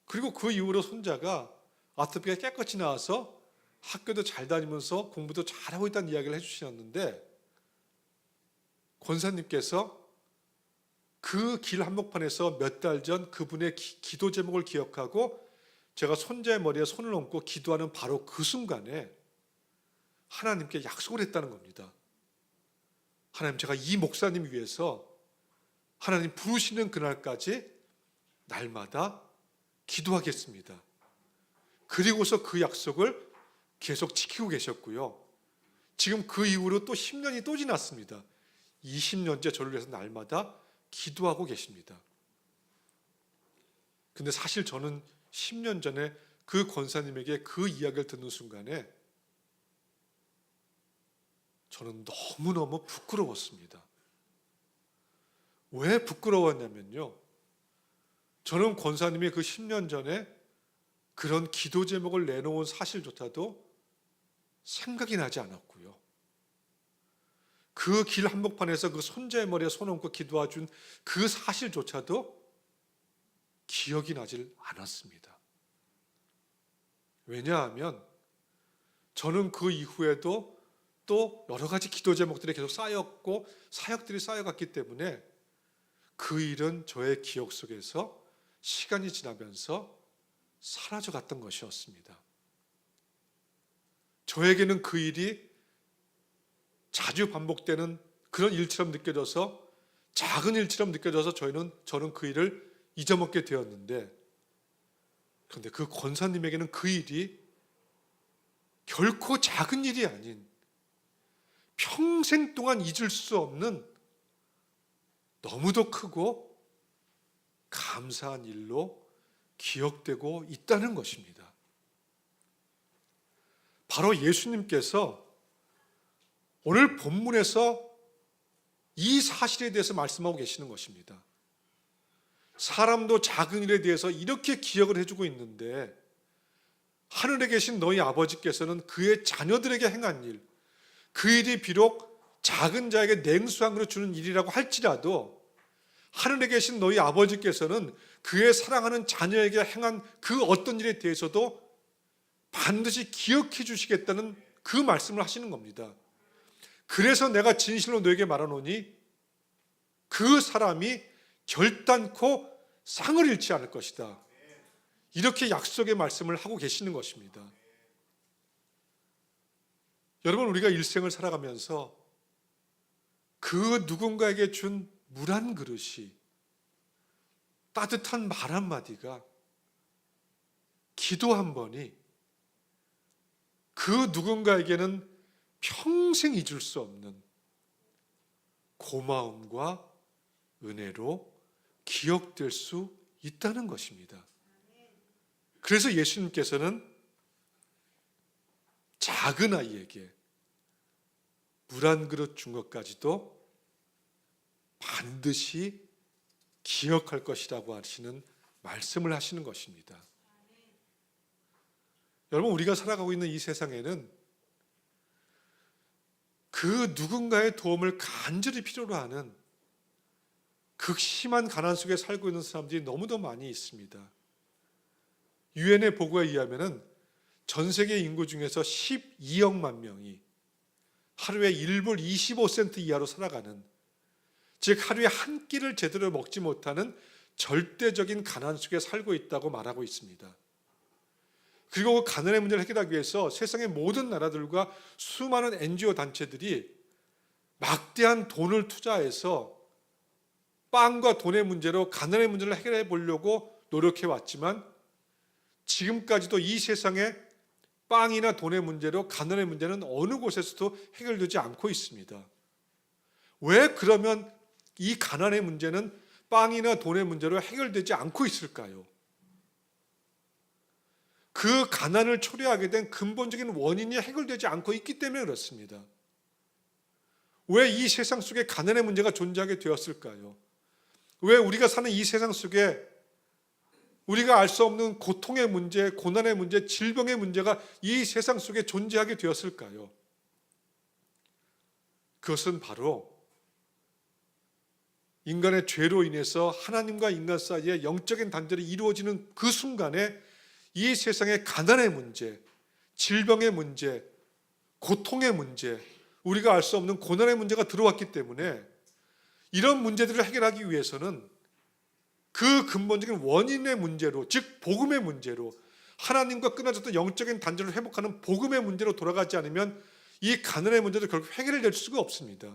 [SPEAKER 4] 그리고 그 이후로 손자가 아토피가 깨끗이 나와서 학교도 잘 다니면서 공부도 잘하고 있다는 이야기를 해주셨는데 권사님께서 그 길 한복판에서 몇 달 전 그분의 기도 제목을 기억하고 제가 손자의 머리에 손을 얹고 기도하는 바로 그 순간에 하나님께 약속을 했다는 겁니다. 하나님, 제가 이 목사님 위해서 하나님 부르시는 그날까지 날마다 기도하겠습니다. 그리고서 그 약속을 계속 지키고 계셨고요. 지금 그 이후로 또 10년이 또 지났습니다. 20년째 저를 위해서 날마다 기도하고 계십니다. 근데 사실 저는 10년 전에 그 권사님에게 그 이야기를 듣는 순간에 저는 너무너무 부끄러웠습니다. 왜 부끄러웠냐면요, 저는 권사님이 그 10년 전에 그런 기도 제목을 내놓은 사실조차도 생각이 나지 않았고요. 그 길 한복판에서 그 손자의 머리에 손 얹고 기도해준 그 사실조차도 기억이 나질 않았습니다. 왜냐하면 저는 그 이후에도 또 여러 가지 기도 제목들이 계속 쌓였고 사역들이 쌓여갔기 때문에 그 일은 저의 기억 속에서 시간이 지나면서 사라져갔던 것이었습니다. 저에게는 그 일이 자주 반복되는 그런 일처럼 느껴져서, 작은 일처럼 느껴져서 저는 그 일을 잊어먹게 되었는데, 그런데 그 권사님에게는 그 일이 결코 작은 일이 아닌 평생 동안 잊을 수 없는 너무도 크고 감사한 일로 기억되고 있다는 것입니다. 바로 예수님께서 오늘 본문에서 이 사실에 대해서 말씀하고 계시는 것입니다. 사람도 작은 일에 대해서 이렇게 기억을 해주고 있는데 하늘에 계신 너희 아버지께서는 그의 자녀들에게 행한 일, 그 일이 비록 작은 자에게 냉수한 그릇 주는 일이라고 할지라도 하늘에 계신 너희 아버지께서는 그의 사랑하는 자녀에게 행한 그 어떤 일에 대해서도 반드시 기억해 주시겠다는 그 말씀을 하시는 겁니다. 그래서 내가 진실로 너에게 말하노니 그 사람이 결단코 상을 잃지 않을 것이다. 이렇게 약속의 말씀을 하고 계시는 것입니다. 여러분, 우리가 일생을 살아가면서 그 누군가에게 준 물 한 그릇이, 따뜻한 말 한마디가, 기도 한 번이 그 누군가에게는 평생 잊을 수 없는 고마움과 은혜로 기억될 수 있다는 것입니다. 그래서 예수님께서는 작은 아이에게 물 한 그릇 준 것까지도 반드시 기억할 것이라고 하시는 말씀을 하시는 것입니다. 여러분, 우리가 살아가고 있는 이 세상에는 그 누군가의 도움을 간절히 필요로 하는 극심한 가난 속에 살고 있는 사람들이 너무도 많이 있습니다. 유엔의 보고에 의하면 전 세계 인구 중에서 12억만 명이 하루에 1불 25센트 이하로 살아가는, 즉 하루에 한 끼를 제대로 먹지 못하는 절대적인 가난 속에 살고 있다고 말하고 있습니다. 그리고 그 가난의 문제를 해결하기 위해서 세상의 모든 나라들과 수많은 NGO 단체들이 막대한 돈을 투자해서 빵과 돈의 문제로 가난의 문제를 해결해 보려고 노력해 왔지만, 지금까지도 이 세상에 빵이나 돈의 문제로 가난의 문제는 어느 곳에서도 해결되지 않고 있습니다. 왜 그러면 이 가난의 문제는 빵이나 돈의 문제로 해결되지 않고 있을까요? 그 가난을 초래하게 된 근본적인 원인이 해결되지 않고 있기 때문에 그렇습니다. 왜 이 세상 속에 가난의 문제가 존재하게 되었을까요? 왜 우리가 사는 이 세상 속에 우리가 알 수 없는 고통의 문제, 고난의 문제, 질병의 문제가 이 세상 속에 존재하게 되었을까요? 그것은 바로 인간의 죄로 인해서 하나님과 인간 사이에 영적인 단절이 이루어지는 그 순간에 이 세상의 가난의 문제, 질병의 문제, 고통의 문제, 우리가 알 수 없는 고난의 문제가 들어왔기 때문에 이런 문제들을 해결하기 위해서는 그 근본적인 원인의 문제로, 즉 복음의 문제로, 하나님과 끊어졌던 영적인 단절을 회복하는 복음의 문제로 돌아가지 않으면 이 가난의 문제도 결국 해결될 수가 없습니다.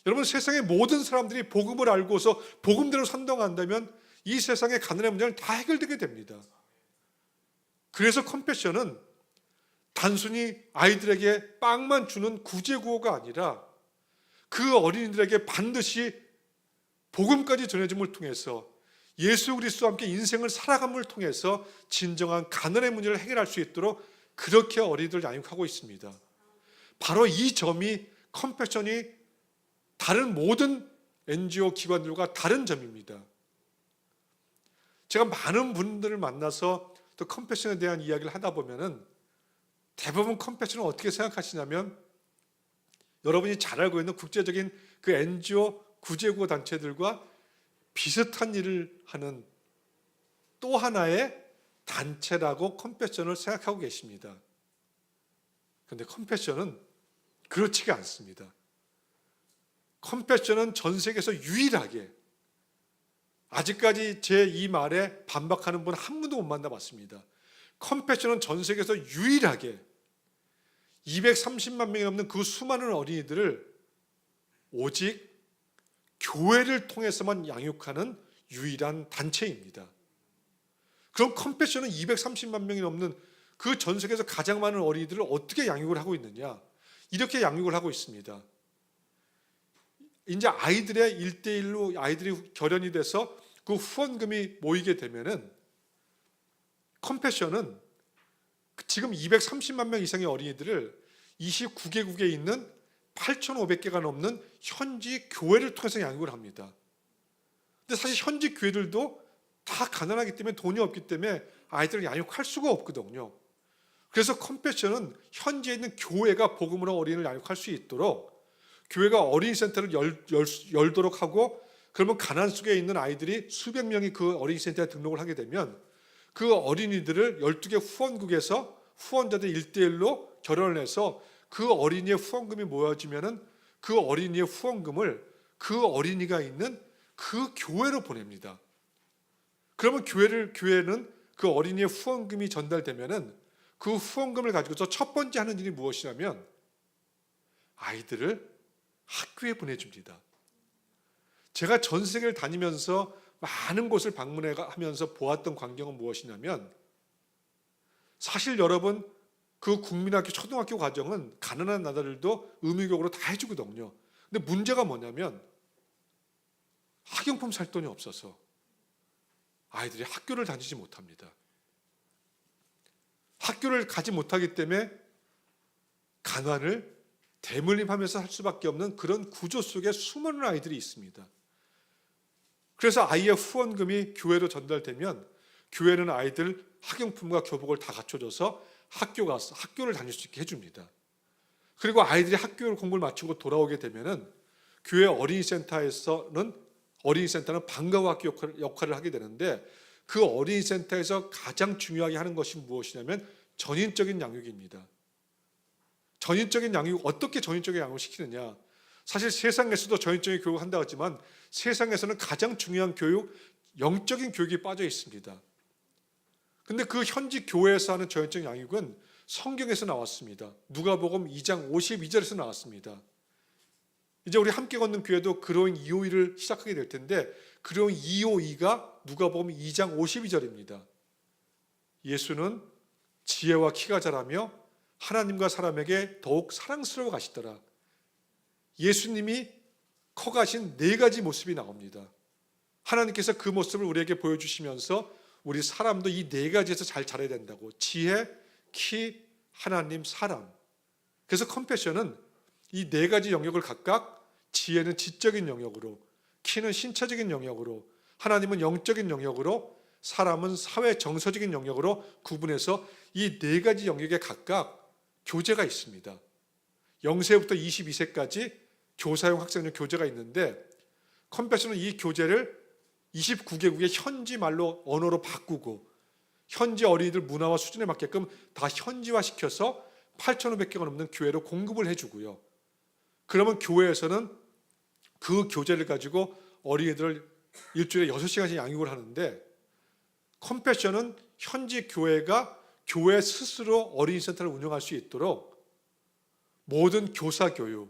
[SPEAKER 4] 여러분, 세상의 모든 사람들이 복음을 알고서 복음대로 선동한다면 이 세상의 가난의 문제는 다 해결되게 됩니다. 그래서 컴패션은 단순히 아이들에게 빵만 주는 구제구호가 아니라 그 어린이들에게 반드시 복음까지 전해줌을 통해서 예수 그리스도와 함께 인생을 살아감을 통해서 진정한 가난의 문제를 해결할 수 있도록 그렇게 어린이들을 양육하고 있습니다. 바로 이 점이 컴패션이 다른 모든 NGO 기관들과 다른 점입니다. 제가 많은 분들을 만나서 또 컴패션에 대한 이야기를 하다 보면은 대부분 컴패션을 어떻게 생각하시냐면, 여러분이 잘 알고 있는 국제적인 그 NGO 구제구호 단체들과 비슷한 일을 하는 또 하나의 단체라고 컴패션을 생각하고 계십니다. 그런데 컴패션은 그렇지가 않습니다. 컴패션은 전 세계에서 유일하게, 아직까지 제 이 말에 반박하는 분 한 분도 못 만나봤습니다. 컴패션은 전 세계에서 유일하게 230만 명이 넘는 그 수많은 어린이들을 오직 교회를 통해서만 양육하는 유일한 단체입니다. 그럼 컴패션은 230만 명이 넘는 그 전 세계에서 가장 많은 어린이들을 어떻게 양육을 하고 있느냐? 이렇게 양육을 하고 있습니다. 이제 아이들의 1대1로 아이들이 결연이 돼서 그 후원금이 모이게 되면은 컴패션은 지금 230만 명 이상의 어린이들을 29개국에 있는 8,500개가 넘는 현지 교회를 통해서 양육을 합니다. 근데 사실 현지 교회들도 다 가난하기 때문에 돈이 없기 때문에 아이들을 양육할 수가 없거든요. 그래서 컴패션은 현지에 있는 교회가 복음으로 어린이를 양육할 수 있도록 교회가 어린이 센터를 열도록 하고, 그러면 가난 속에 있는 아이들이 수백 명이 그 어린이 센터에 등록을 하게 되면 그 어린이들을 12개 후원국에서 후원자들 1대1로 결혼을 해서 그 어린이의 후원금이 모여지면은 그 어린이의 후원금을 그 어린이가 있는 그 교회로 보냅니다. 그러면 교회는 그 어린이의 후원금이 전달되면은 그 후원금을 가지고서 첫 번째 하는 일이 무엇이냐면 아이들을 학교에 보내줍니다. 제가 전 세계를 다니면서 많은 곳을 방문하면서 보았던 광경은 무엇이냐면, 사실 여러분 그 국민학교 초등학교 과정은 가난한 나라들도 의무교육으로 다 해주거든요. 근데 문제가 뭐냐면 학용품 살 돈이 없어서 아이들이 학교를 다니지 못합니다. 학교를 가지 못하기 때문에 가난을 대물림하면서 할 수밖에 없는 그런 구조 속에 수많은 아이들이 있습니다. 그래서 아이의 후원금이 교회로 전달되면 교회는 아이들 학용품과 교복을 다 갖춰줘서 학교를 다닐 수 있게 해줍니다. 그리고 아이들이 학교 공부를 마치고 돌아오게 되면은 교회 어린이센터는 방과후 학교 역할을 하게 되는데, 그 어린이센터에서 가장 중요하게 하는 것이 무엇이냐면 전인적인 양육입니다. 전인적인 양육, 어떻게 전인적인 양육을 시키느냐? 사실 세상에서도 전인적인 교육을 한다고 하지만 세상에서는 가장 중요한 교육, 영적인 교육이 빠져 있습니다. 근데 그 현지 교회에서 하는 전인적인 양육은 성경에서 나왔습니다. 누가복음 2장 52절에서 나왔습니다. 이제 우리 함께 걷는 교회도 그로잉 252를 시작하게 될 텐데, 그로잉 252가 누가복음 2장 52절입니다. 예수는 지혜와 키가 자라며 하나님과 사람에게 더욱 사랑스러워 가시더라. 예수님이 커가신 4가지 모습이 나옵니다. 하나님께서 그 모습을 우리에게 보여주시면서 우리 사람도 이 4가지에서 잘 자라야 된다고. 지혜, 키, 하나님, 사람. 그래서 컴패션은 이 4가지 영역을 각각, 지혜는 지적인 영역으로, 키는 신체적인 영역으로, 하나님은 영적인 영역으로, 사람은 사회 정서적인 영역으로 구분해서 이 4가지 영역에 각각 교재가 있습니다. 0세부터 22세까지 교사용 학생용 교재가 있는데, 컴패션은 이 교재를 29개국의 현지 말로 언어로 바꾸고 현지 어린이들 문화와 수준에 맞게끔 다 현지화시켜서 8,500개가 넘는 교회로 공급을 해주고요. 그러면 교회에서는 그 교재를 가지고 어린이들을 일주일에 6시간씩 양육을 하는데, 컴패션은 현지 교회가 교회 스스로 어린이 센터를 운영할 수 있도록 모든 교사 교육,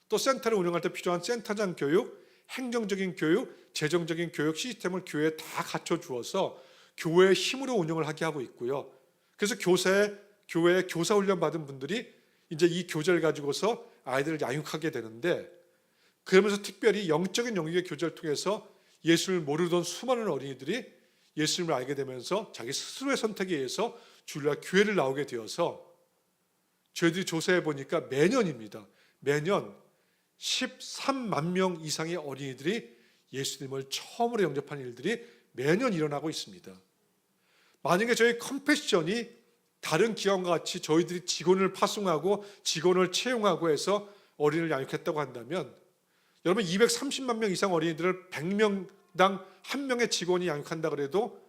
[SPEAKER 4] 또 센터를 운영할 때 필요한 센터장 교육, 행정적인 교육, 재정적인 교육 시스템을 교회에 다 갖춰주어서 교회의 힘으로 운영을 하게 하고 있고요. 그래서 교회에 교사 훈련 받은 분들이 이제 이 교재를 가지고서 아이들을 양육하게 되는데, 그러면서 특별히 영적인 영역의 교재를 통해서 예수를 모르던 수많은 어린이들이 예수님을 알게 되면서 자기 스스로의 선택에 의해서 주일날 교회를 나오게 되어서, 저희들이 조사해 보니까 매년입니다. 매년 13만 명 이상의 어린이들이 예수님을 처음으로 영접하는 일들이 매년 일어나고 있습니다. 만약에 저희 컴패션이 다른 기관과 같이 저희들이 직원을 파송하고 직원을 채용하고 해서 어린이를 양육했다고 한다면, 여러분 230만 명 이상 어린이들을 100명당 1명의 직원이 양육한다 그래도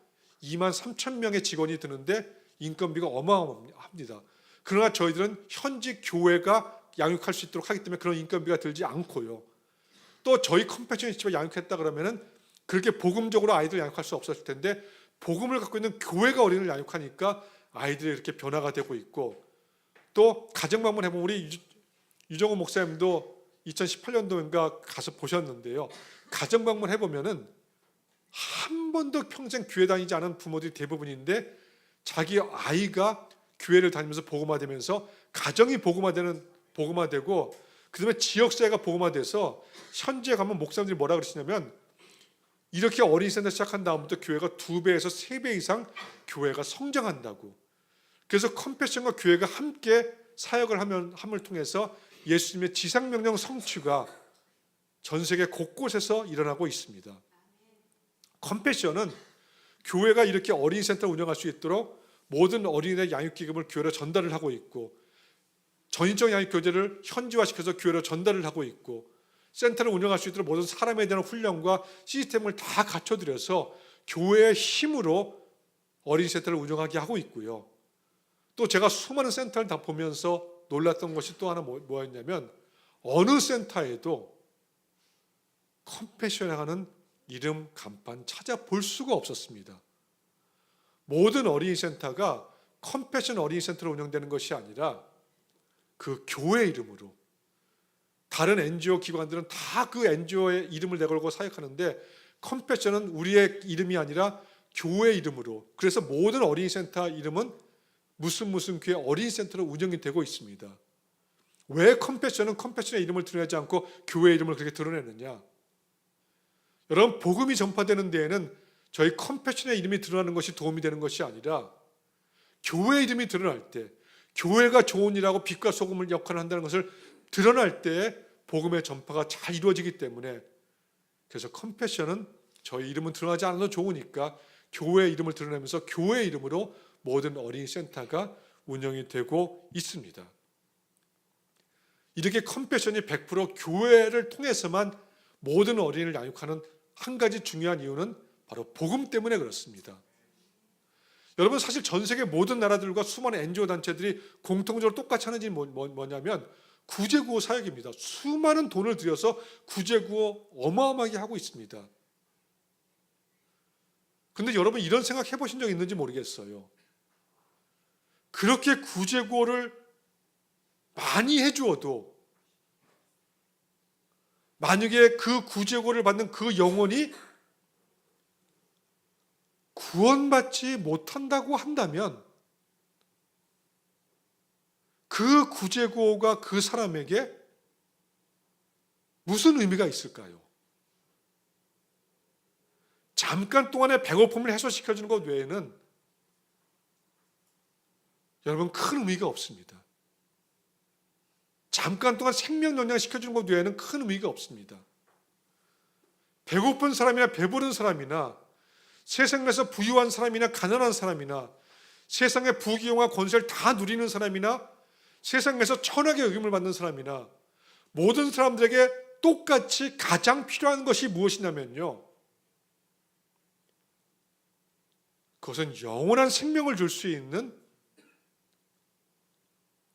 [SPEAKER 4] 2만 3천 명의 직원이 드는데 인건비가 어마어마합니다. 그러나 저희들은 현지 교회가 양육할 수 있도록 하기 때문에 그런 인건비가 들지 않고요. 또 저희 컴패션 집에 양육했다 그러면은 그렇게 복음적으로 아이들 양육할 수 없었을 텐데, 복음을 갖고 있는 교회가 어린이를 양육하니까 아이들이 이렇게 변화가 되고 있고, 또 가정 방문해 보면 우리 유정호 목사님도 2018년도인가 가서 보셨는데요. 가정 방문해 보면은 한 번도 평생 교회 다니지 않은 부모들이 대부분인데, 자기 아이가 교회를 다니면서 복음화되면서 가정이 복음화되고 그다음에 지역사회가 복음화돼서 현지에 가면 목사님들이 뭐라 그러시냐면, 이렇게 어린이센터 시작한 다음부터 교회가 2배에서 3배 이상 교회가 성장한다고. 그래서 컴패션과 교회가 함께 사역을 함을 통해서 예수님의 지상명령 성취가 전 세계 곳곳에서 일어나고 있습니다. 컴패션은 교회가 이렇게 어린이센터를 운영할 수 있도록 모든 어린이의 양육기금을 교회로 전달을 하고 있고, 전인적 양육 교재를 현지화시켜서 교회로 전달을 하고 있고, 센터를 운영할 수 있도록 모든 사람에 대한 훈련과 시스템을 다 갖춰드려서 교회의 힘으로 어린이센터를 운영하게 하고 있고요. 또 제가 수많은 센터를 다 보면서 놀랐던 것이 또 하나 뭐였냐면, 어느 센터에도 컴패션에 하는 이름 간판 찾아볼 수가 없었습니다. 모든 어린이 센터가 컴패션 어린이 센터로 운영되는 것이 아니라 그 교회 이름으로, 다른 NGO 기관들은 다 그 NGO의 이름을 내걸고 사역하는데 컴패션은 우리의 이름이 아니라 교회 이름으로, 그래서 모든 어린이 센터 이름은 무슨 교회 어린이 센터로 운영이 되고 있습니다. 왜 컴패션은 컴패션의 이름을 드러내지 않고 교회 이름을 그렇게 드러내느냐? 여러분, 복음이 전파되는 데에는 저희 컴패션의 이름이 드러나는 것이 도움이 되는 것이 아니라 교회 이름이 드러날 때, 교회가 좋은 일하고 빛과 소금을 역할을 한다는 것을 드러날 때 복음의 전파가 잘 이루어지기 때문에, 그래서 컴패션은 저희 이름은 드러나지 않아도 좋으니까 교회 이름을 드러내면서 교회 이름으로 모든 어린이 센터가 운영이 되고 있습니다. 이렇게 컴패션이 100% 교회를 통해서만 모든 어린이를 양육하는 한 가지 중요한 이유는 바로 복음 때문에 그렇습니다. 여러분, 사실 전 세계 모든 나라들과 수많은 NGO 단체들이 공통적으로 똑같이 하는 일이 뭐냐면 구제구호 사역입니다. 수많은 돈을 들여서 구제구호 어마어마하게 하고 있습니다. 근데 여러분, 이런 생각 해보신 적 있는지 모르겠어요. 그렇게 구제구호를 많이 해주어도 만약에 그 구제구호를 받는 그 영혼이 구원받지 못한다고 한다면 그 구제구호가 그 사람에게 무슨 의미가 있을까요? 잠깐 동안의 배고픔을 해소시켜주는 것 외에는 여러분, 큰 의미가 없습니다. 잠깐 동안 생명 연장시켜주는 것 외에는 큰 의미가 없습니다. 배고픈 사람이나 배부른 사람이나 세상에서 부유한 사람이나 가난한 사람이나 세상의 부귀영화 권세를 다 누리는 사람이나 세상에서 천하의 여김을 받는 사람이나 모든 사람들에게 똑같이 가장 필요한 것이 무엇이냐면요, 그것은 영원한 생명을 줄 수 있는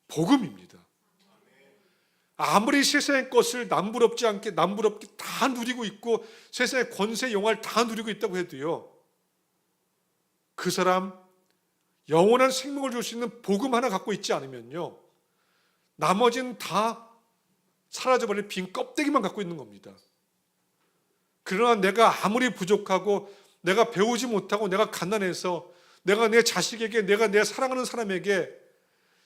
[SPEAKER 4] 복음입니다. 아무리 세상의 것을 남부럽게 다 누리고 있고 세상의 권세 영화를 다 누리고 있다고 해도요, 그 사람 영원한 생명을 줄 수 있는 복음 하나 갖고 있지 않으면요, 나머지는 다 사라져버릴 빈 껍데기만 갖고 있는 겁니다. 그러나 내가 아무리 부족하고 내가 배우지 못하고 내가 가난해서 내가 내 자식에게, 내가 내 사랑하는 사람에게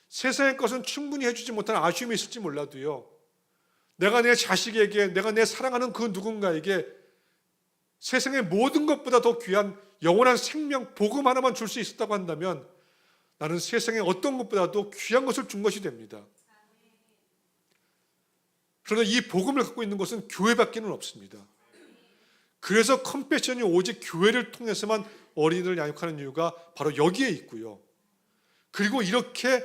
[SPEAKER 4] 세상의 것은 충분히 해주지 못하는 아쉬움이 있을지 몰라도요, 내가 내 자식에게, 내가 내 사랑하는 그 누군가에게 세상의 모든 것보다 더 귀한 영원한 생명, 복음 하나만 줄 수 있었다고 한다면 나는 세상의 어떤 것보다도 귀한 것을 준 것이 됩니다. 그러나 이 복음을 갖고 있는 것은 교회밖에는 없습니다. 그래서 컴패션이 오직 교회를 통해서만 어린이를 양육하는 이유가 바로 여기에 있고요. 그리고 이렇게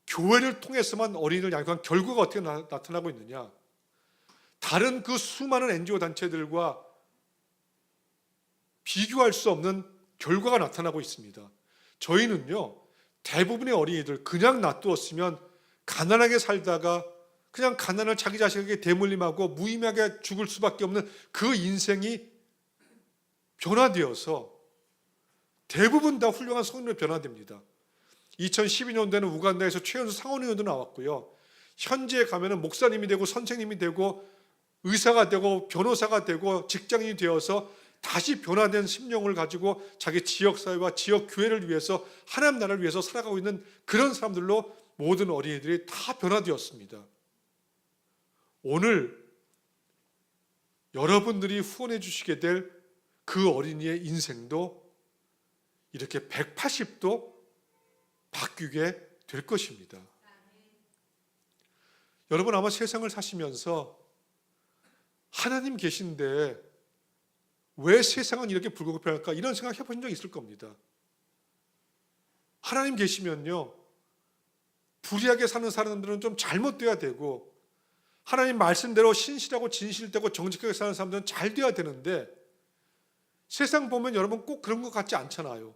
[SPEAKER 4] 교회를 통해서만 어린이를 양육한 결과가 어떻게 나타나고 있느냐, 다른 그 수많은 NGO 단체들과 비교할 수 없는 결과가 나타나고 있습니다. 저희는요, 대부분의 어린이들 그냥 놔두었으면 가난하게 살다가 그냥 가난을 자기 자식에게 대물림하고 무의미하게 죽을 수밖에 없는 그 인생이 변화되어서 대부분 다 훌륭한 성인으로 변화됩니다. 2012년도에는 우간다에서 최연소 상원의원도 나왔고요. 현지에 가면은 목사님이 되고 선생님이 되고 의사가 되고 변호사가 되고 직장인이 되어서 다시 변화된 심령을 가지고 자기 지역사회와 지역교회를 위해서 하나님 나라를 위해서 살아가고 있는 그런 사람들로 모든 어린이들이 다 변화되었습니다. 오늘 여러분들이 후원해 주시게 될 그 어린이의 인생도 이렇게 180도 바뀌게 될 것입니다. 여러분, 아마 세상을 사시면서 하나님 계신데 왜 세상은 이렇게 불공평할까, 이런 생각 해보신 적 있을 겁니다. 하나님 계시면요, 불의하게 사는 사람들은 좀 잘못돼야 되고 하나님 말씀대로 신실하고 진실되고 정직하게 사는 사람들은 잘 돼야 되는데, 세상 보면 여러분 꼭 그런 것 같지 않잖아요.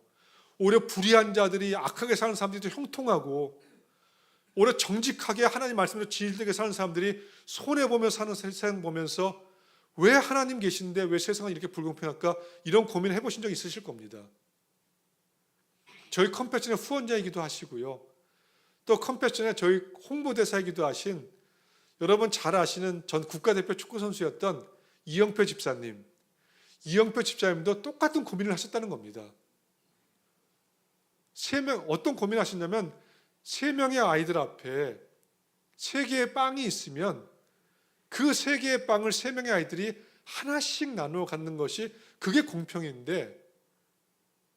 [SPEAKER 4] 오히려 불의한 자들이, 악하게 사는 사람들이 더 형통하고, 오히려 정직하게 하나님 말씀대로 진실되게 사는 사람들이 손해보며 사는 세상 보면서 왜 하나님 계신데 왜 세상은 이렇게 불공평할까? 이런 고민 해보신 적 있으실 겁니다. 저희 컴패션의 후원자이기도 하시고요. 또 컴패션의 저희 홍보대사이기도 하신 여러분 잘 아시는 전 국가대표 축구선수였던 이영표 집사님. 이영표 집사님도 똑같은 고민을 하셨다는 겁니다. 어떤 고민을 하셨냐면 3명의 아이들 앞에 3개의 빵이 있으면 그 3개의 빵을 3명의 아이들이 하나씩 나누어 갖는 것이 그게 공평인데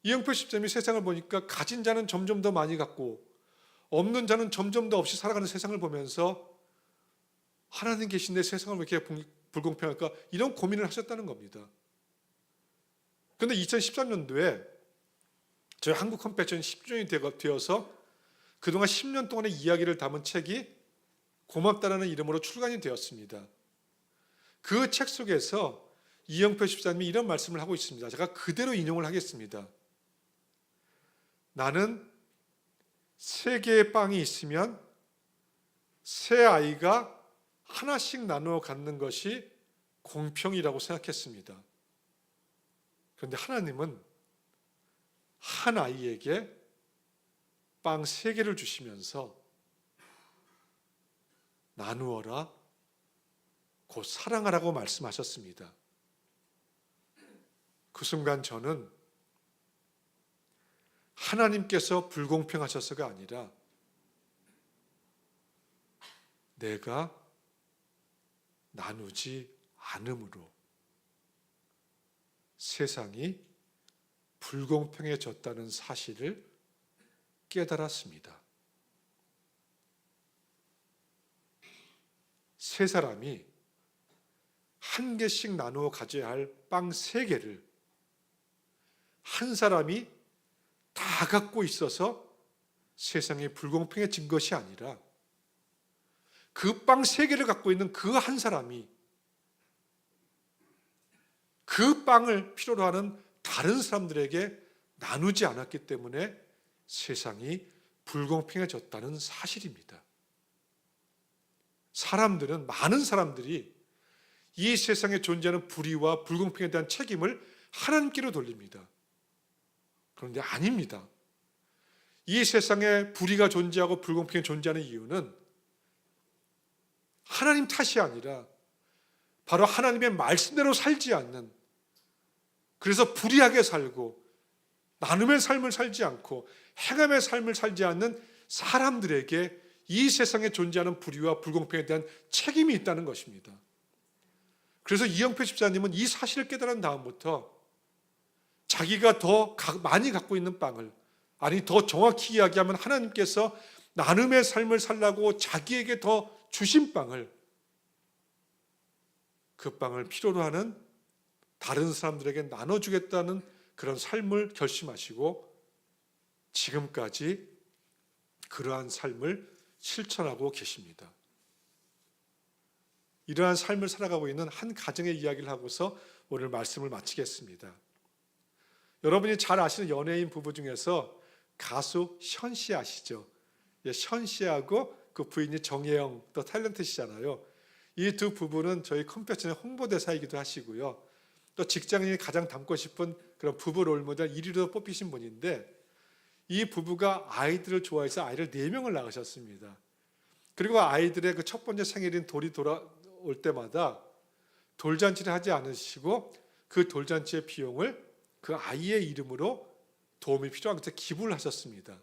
[SPEAKER 4] 이영표 집사님이 세상을 보니까 가진 자는 점점 더 많이 갖고 없는 자는 점점 더 없이 살아가는 세상을 보면서 하나님 계신데 세상을 왜 이렇게 불공평할까? 이런 고민을 하셨다는 겁니다. 그런데 2013년도에 저희 한국 컴패션 10주년이 되어서 그동안 10년 동안의 이야기를 담은 책이 고맙다라는 이름으로 출간이 되었습니다. 그 책 속에서 이영표 집사님이 이런 말씀을 하고 있습니다. 제가 그대로 인용을 하겠습니다. 나는 3개의 빵이 있으면 3 아이가 하나씩 나누어 갖는 것이 공평이라고 생각했습니다. 그런데 하나님은 한 아이에게 빵 3개를 주시면서 나누어라, 곧 사랑하라고 말씀하셨습니다. 그 순간 저는 하나님께서 불공평하셔서가 아니라 내가 나누지 않음으로 세상이 불공평해졌다는 사실을 깨달았습니다. 3사람이 한 개씩 나누어 가져야 할 빵 3개를 한 사람이 다 갖고 있어서 세상이 불공평해진 것이 아니라 그 빵 3개를 갖고 있는 그 한 사람이 그 빵을 필요로 하는 다른 사람들에게 나누지 않았기 때문에 세상이 불공평해졌다는 사실입니다. 많은 사람들이 이 세상에 존재하는 불의와 불공평에 대한 책임을 하나님께로 돌립니다. 그런데 아닙니다. 이 세상에 불의가 존재하고 불공평이 존재하는 이유는 하나님 탓이 아니라 바로 하나님의 말씀대로 살지 않는, 그래서 불의하게 살고 나눔의 삶을 살지 않고 행함의 삶을 살지 않는 사람들에게 이 세상에 존재하는 불의와 불공평에 대한 책임이 있다는 것입니다. 그래서 이영표 집사님은 이 사실을 깨달은 다음부터 자기가 더 많이 갖고 있는 빵을, 아니 더 정확히 이야기하면 하나님께서 나눔의 삶을 살라고 자기에게 더 주신 빵을, 그 빵을 필요로 하는 다른 사람들에게 나눠주겠다는 그런 삶을 결심하시고 지금까지 그러한 삶을 실천하고 계십니다. 이러한 삶을 살아가고 있는 한 가정의 이야기를 하고서 오늘 말씀을 마치겠습니다. 여러분이 잘 아시는 연예인 부부 중에서 가수 션 씨 아시죠? 션 씨하고 그 부인이 정혜영, 또 탤런트시잖아요. 이 두 부부는 저희 컴패션의 홍보대사이기도 하시고요. 또 직장인이 가장 닮고 싶은 그런 부부 롤모델 1위로 뽑히신 분인데, 이 부부가 아이들을 좋아해서 아이를 4명을 낳으셨습니다. 그리고 아이들의 그 첫 번째 생일인 돌이 돌아올 때마다 돌잔치를 하지 않으시고 그 돌잔치의 비용을 그 아이의 이름으로 도움이 필요한 것에 기부를 하셨습니다.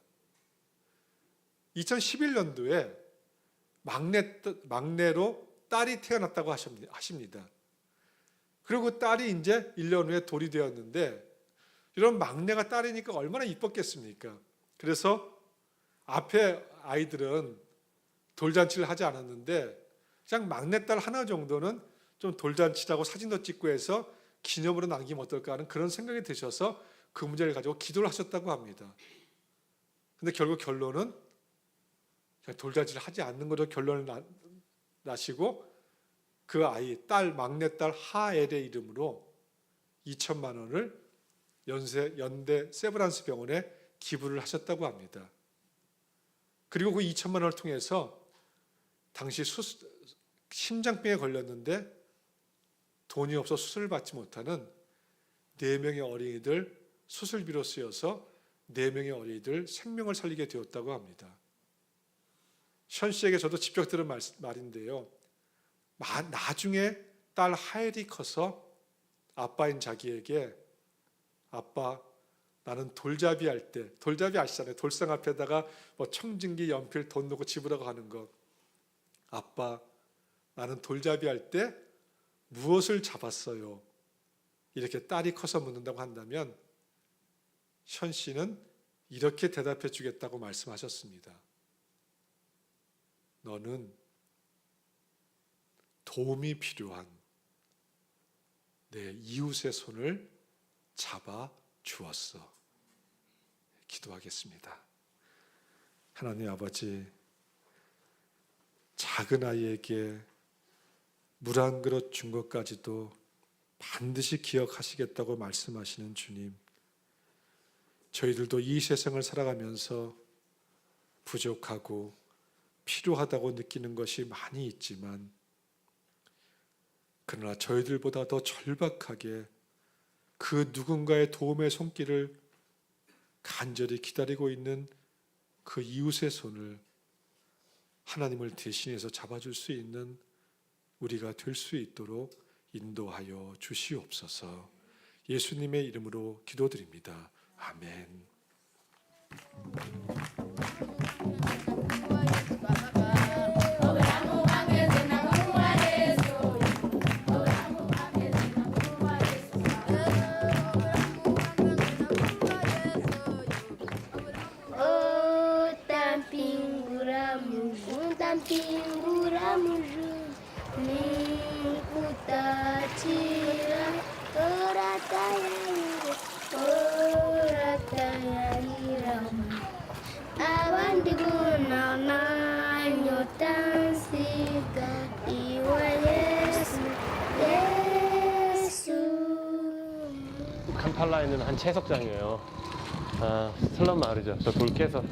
[SPEAKER 4] 2011년도에 막내로 딸이 태어났다고 하십니다. 그리고 딸이 이제 1년 후에 돌이 되었는데, 이런 막내가 딸이니까 얼마나 이뻤겠습니까? 그래서 앞에 아이들은 돌잔치를 하지 않았는데 그냥 막내딸 하나 정도는 좀 돌잔치라고 사진도 찍고 해서 기념으로 남기면 어떨까 하는 그런 생각이 드셔서 그 문제를 가지고 기도를 하셨다고 합니다. 근데 결국 결론은 그냥 돌잔치를 하지 않는 것으로 결론을 나시고 그 아이, 막내딸 하엘의 이름으로 2천만 원을 연대 세브란스 병원에 기부를 하셨다고 합니다. 그리고 그 2천만 원을 통해서 당시 심장병에 걸렸는데 돈이 없어 수술을 받지 못하는 4명의 어린이들 수술비로 쓰여서 4명의 어린이들 생명을 살리게 되었다고 합니다. 션 씨에게 저도 직접 들은 말인데요. 나중에 딸 하엘이 커서 아빠인 자기에게 아빠 나는 돌잡이 할 때 돌잡이 아시잖아요. 돌상 앞에다가 뭐 청진기 연필 돈 넣고 집으러 가는 거. 아빠 나는 돌잡이 할 때 무엇을 잡았어요? 이렇게 딸이 커서 묻는다고 한다면 션 씨는 이렇게 대답해 주겠다고 말씀하셨습니다. 너는 도움이 필요한 내 이웃의 손을 잡아 주었어. 기도하겠습니다. 하나님 아버지, 작은 아이에게 물 한 그릇 준 것까지도 반드시 기억하시겠다고 말씀하시는 주님, 저희들도 이 세상을 살아가면서 부족하고 필요하다고 느끼는 것이 많이 있지만, 그러나 저희들보다 더 절박하게 그 누군가의 도움의 손길을 간절히 기다리고 있는 그 이웃의 손을 하나님을 대신해서 잡아줄 수 있는 우리가 될 수 있도록 인도하여 주시옵소서. 예수님의 이름으로 기도드립니다. 아멘.
[SPEAKER 5] 캄팔라에 있는 한 채석장이에요. 슬럼 마을이죠. 저 돌 깨서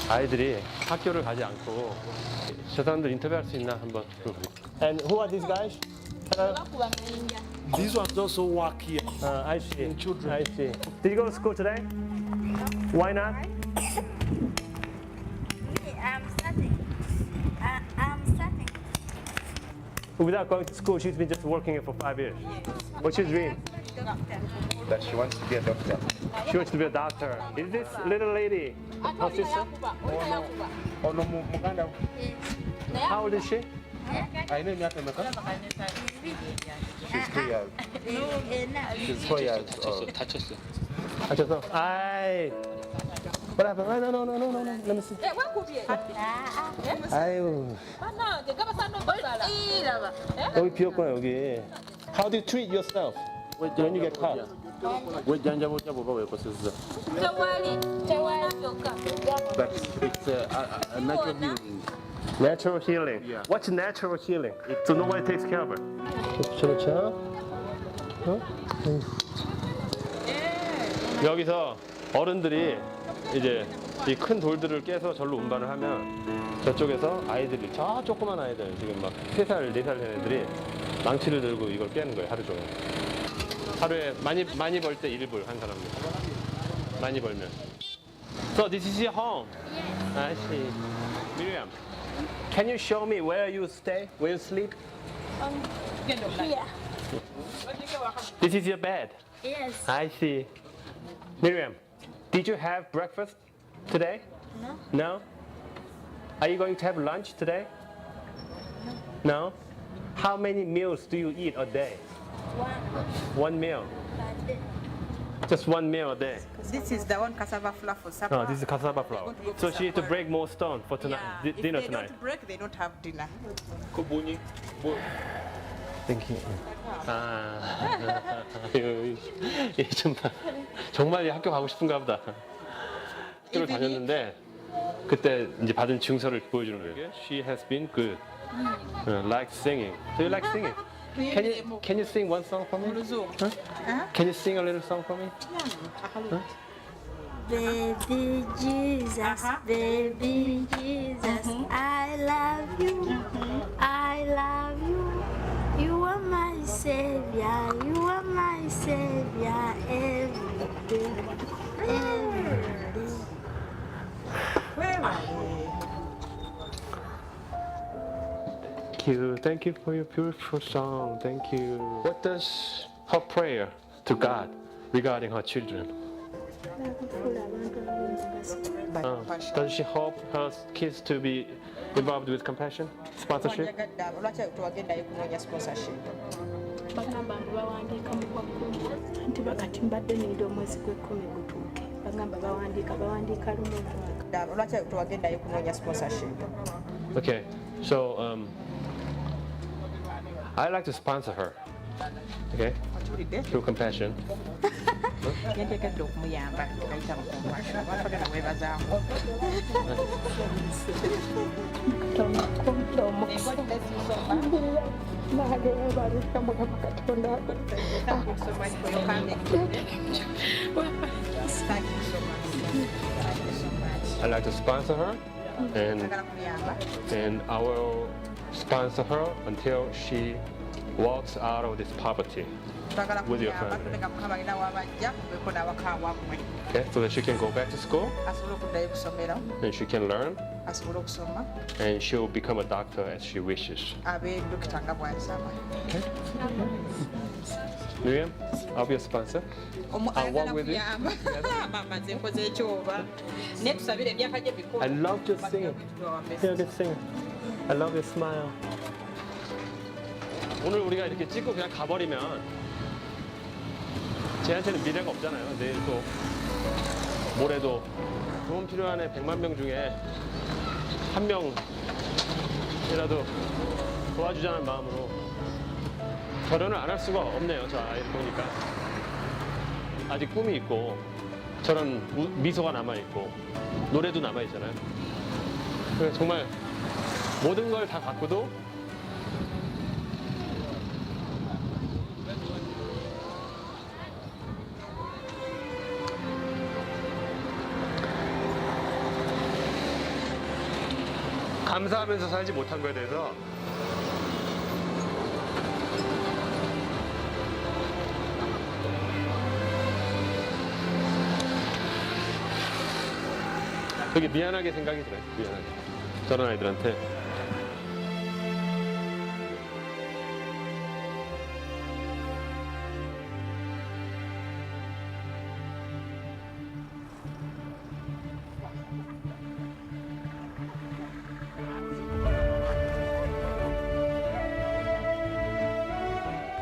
[SPEAKER 5] 아이들이 학교를 가지 않고 저 사람들 인터뷰할 수 있나 한번 물어보겠습니다. And who are these guys?
[SPEAKER 6] These ones also work here.
[SPEAKER 5] I see.
[SPEAKER 6] Children.
[SPEAKER 5] I see. Did you go to school today? Why not?
[SPEAKER 7] I'm studying. I'm studying.
[SPEAKER 5] Without going to school, she's been just working here for 5 years. What's your dream?
[SPEAKER 8] That she wants to be a doctor.
[SPEAKER 5] She wants to be a doctor. Is this little lady her sister?
[SPEAKER 8] Oh no, Muganda.
[SPEAKER 5] How old is she?
[SPEAKER 8] I know you She's 3 years. She's 4 years old.
[SPEAKER 5] 다쳤어. 아이. What happened? No. Let me see. 아유. 여기 비었구나 여기. How do you treat yourself when you get caught?
[SPEAKER 8] But it's a natural healing.
[SPEAKER 5] Natural healing.
[SPEAKER 8] Yeah.
[SPEAKER 5] What's natural healing? So nobody takes care of her. 그렇죠. 여기서 어른들이 이제 이 큰 돌들을 깨서 절로 운반을 하면 저쪽에서 아이들이 저 조그만 아이들 지금 막 3살, 4살 된 애들이 망치를 들고 이걸 깨는 거예요 하루 종일. 하루에 많이 벌 때 1불 한 사람들. 많이 벌면. So this is your home. I see. Miriam, can you show me where you stay, where you sleep?
[SPEAKER 7] Here.
[SPEAKER 5] This is your bed.
[SPEAKER 7] Yes.
[SPEAKER 5] I see. Miriam, did you have breakfast today?
[SPEAKER 7] No.
[SPEAKER 5] No? Are you going to have lunch today? No? How many meals do you eat a day? One meal. Just one meal a day.
[SPEAKER 9] This is the one cassava flour for supper.
[SPEAKER 5] Oh, this is cassava flour.
[SPEAKER 9] Going to go
[SPEAKER 5] So
[SPEAKER 9] to
[SPEAKER 5] she need to
[SPEAKER 9] supper.
[SPEAKER 5] break more stone for tonight,
[SPEAKER 9] Yeah.
[SPEAKER 5] dinner
[SPEAKER 9] If they
[SPEAKER 5] tonight.
[SPEAKER 9] don't break, they don't have dinner.
[SPEAKER 5] Thank you. 정말 학교 가고 싶은가 보다. 학교를 다녔는데 그때 이제 받은 증서를 보여주는 거예요. She has been good. Like singing. Do you like singing? Can you sing one song for me? Huh? Can you sing a little song for me?
[SPEAKER 7] Baby Jesus, baby Jesus, I love you. I love you. You are my savior, you are my savior every day, every day.
[SPEAKER 5] Thank you for your beautiful song. Thank you. What does her prayer to God regarding her children? Does she hope her kids to be involved with compassion, sponsorship?
[SPEAKER 9] Lwaki tewagendayo kunoonya sponsorship?
[SPEAKER 6] bagamba mbu bawandiika mu bwaggulu nti bakati mbadde nenda omwezi gw'ekkumi gutuuke bagamba bawandiika lumu omwaka.
[SPEAKER 9] Lwaki tewagendayo kunoonya sponsorship?
[SPEAKER 5] Okay, so I like to sponsor her. Okay,
[SPEAKER 9] Okiwulidde?
[SPEAKER 5] through compassion.
[SPEAKER 9] Yanteekedde okumuyamba ayita mu compassion. Abantu bagenda bwebazaamu.
[SPEAKER 5] I like to sponsor her, and
[SPEAKER 9] Njagala kumuyamba.
[SPEAKER 5] I will sponsor her until she walks out of this poverty.
[SPEAKER 9] Twagala
[SPEAKER 5] With your
[SPEAKER 9] kumuyamba
[SPEAKER 5] family.
[SPEAKER 9] tulenga mukama alina wabajja mubeeko n'abakaabwammwe
[SPEAKER 5] Okay, so that she can go back to school
[SPEAKER 9] asobole okuddayo ku ssomero
[SPEAKER 5] and she can learn,
[SPEAKER 9] asobole okusoma
[SPEAKER 5] and she'll become a doctor as she wishes.
[SPEAKER 9] abe dokita nga bw'asaba.
[SPEAKER 5] Miriam, I'll be a sponsor. I'll walk with you.
[SPEAKER 9] Mama nze nkoze ekyoba naye tusabire emyaka gye mikulu.
[SPEAKER 5] I love your singing. You're a good singer. I love your smile. 오늘 우리가 이렇게 찍고 그냥 가버리면 쟤한테는 미래가 없잖아요. 내일 또 모레도 도움 필요한 애 100만 명 중에 한 명이라도 도와주자는 마음으로 결혼을 안 할 수가 없네요. 저 아이를 보니까 아직 꿈이 있고 저런 미소가 남아있고 노래도 남아있잖아요. 그래서 정말 모든 걸 다 갖고도 감사하면서 살지 못한 거에 대해서 되게 미안하게 생각이 들어요. 미안하게. 저런 아이들한테.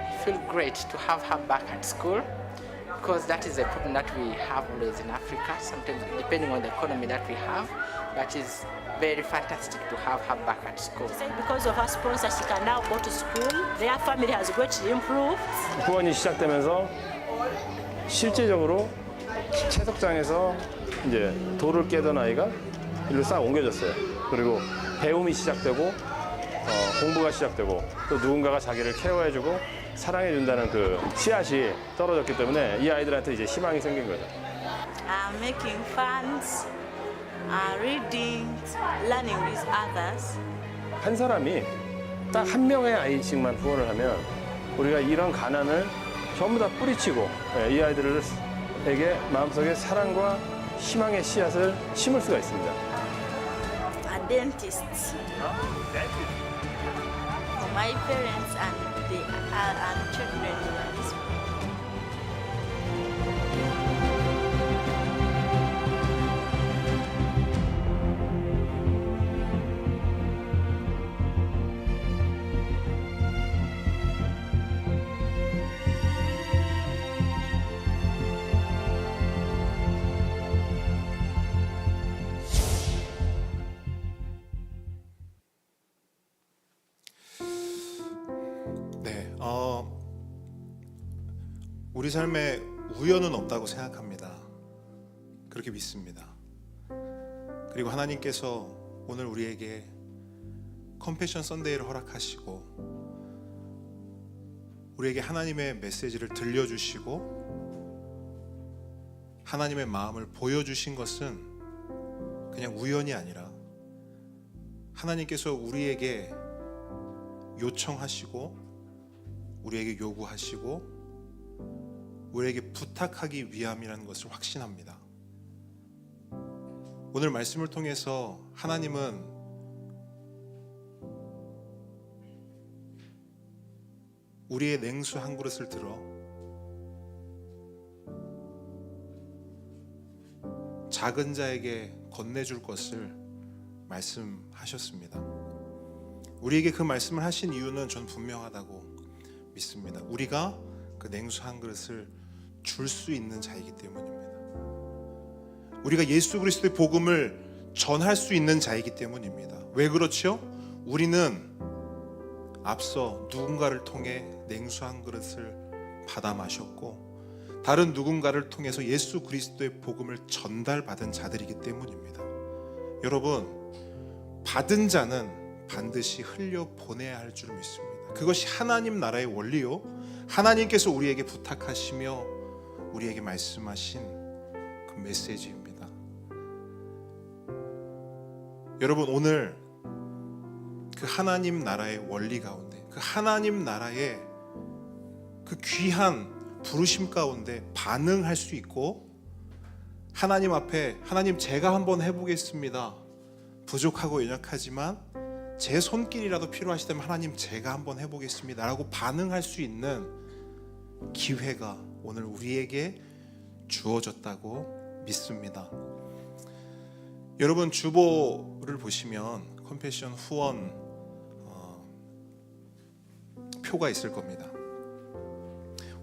[SPEAKER 8] I feel great to have her back at school because that is a problem that we have always in Africa, sometimes depending on the economy that we have, but it's very fantastic to have her back at school.
[SPEAKER 7] Because of her sponsor, she can now go to school. Their family has greatly improved.
[SPEAKER 5] 후원이 시작되면서 실제적으로 채석장에서 이제 돌을 깨던 아이가 일로 싹 옮겨졌어요. 그리고 배움이 시작되고 공부가 시작되고 또 누군가가 자기를 케어해주고 사랑해준다는 그 씨앗이 떨어졌기 때문에 이 아이들한테 이제 희망이 생긴 거죠.
[SPEAKER 7] Making funds, reading, learning with others.
[SPEAKER 5] 한 사람이 딱 한 명의 아이씩만 후원을 하면 우리가 이런 가난을 전부 다 뿌리치고 이 아이들에게 마음속에 사랑과 희망의 씨앗을 심을 수가 있습니다.
[SPEAKER 7] Dentists. For my parents and children in this.
[SPEAKER 1] 네, 우리 삶에 우연은 없다고 생각합니다. 그렇게 믿습니다. 그리고 하나님께서 오늘 우리에게 컴패션 선데이를 허락하시고 우리에게 하나님의 메시지를 들려주시고 하나님의 마음을 보여주신 것은 그냥 우연이 아니라 하나님께서 우리에게 요청하시고 우리에게 요구하시고 우리에게 부탁하기 위함이라는 것을 확신합니다. 오늘 말씀을 통해서 하나님은 우리의 냉수 한 그릇을 들어 작은 자에게 건네줄 것을 말씀하셨습니다. 우리에게 그 말씀을 하신 이유는 전 분명하다고 믿습니다. 우리가 그 냉수 한 그릇을 줄 수 있는 자이기 때문입니다. 우리가 예수 그리스도의 복음을 전할 수 있는 자이기 때문입니다. 왜 그렇죠? 우리는 앞서 누군가를 통해 냉수 한 그릇을 받아 마셨고 다른 누군가를 통해서 예수 그리스도의 복음을 전달받은 자들이기 때문입니다. 여러분, 받은 자는 반드시 흘려 보내야 할 줄 믿습니다. 그것이 하나님 나라의 원리요, 하나님께서 우리에게 부탁하시며 우리에게 말씀하신 그 메시지입니다. 여러분, 오늘 그 하나님 나라의 원리 가운데, 그 하나님 나라의 그 귀한 부르심 가운데 반응할 수 있고, 하나님 앞에 하나님 제가 한번 해보겠습니다, 부족하고 연약하지만 제 손길이라도 필요하시다면 하나님 제가 한번 해보겠습니다 라고 반응할 수 있는 기회가 오늘 우리에게 주어졌다고 믿습니다. 여러분, 주보를 보시면 컴패션 후원 표가 있을 겁니다.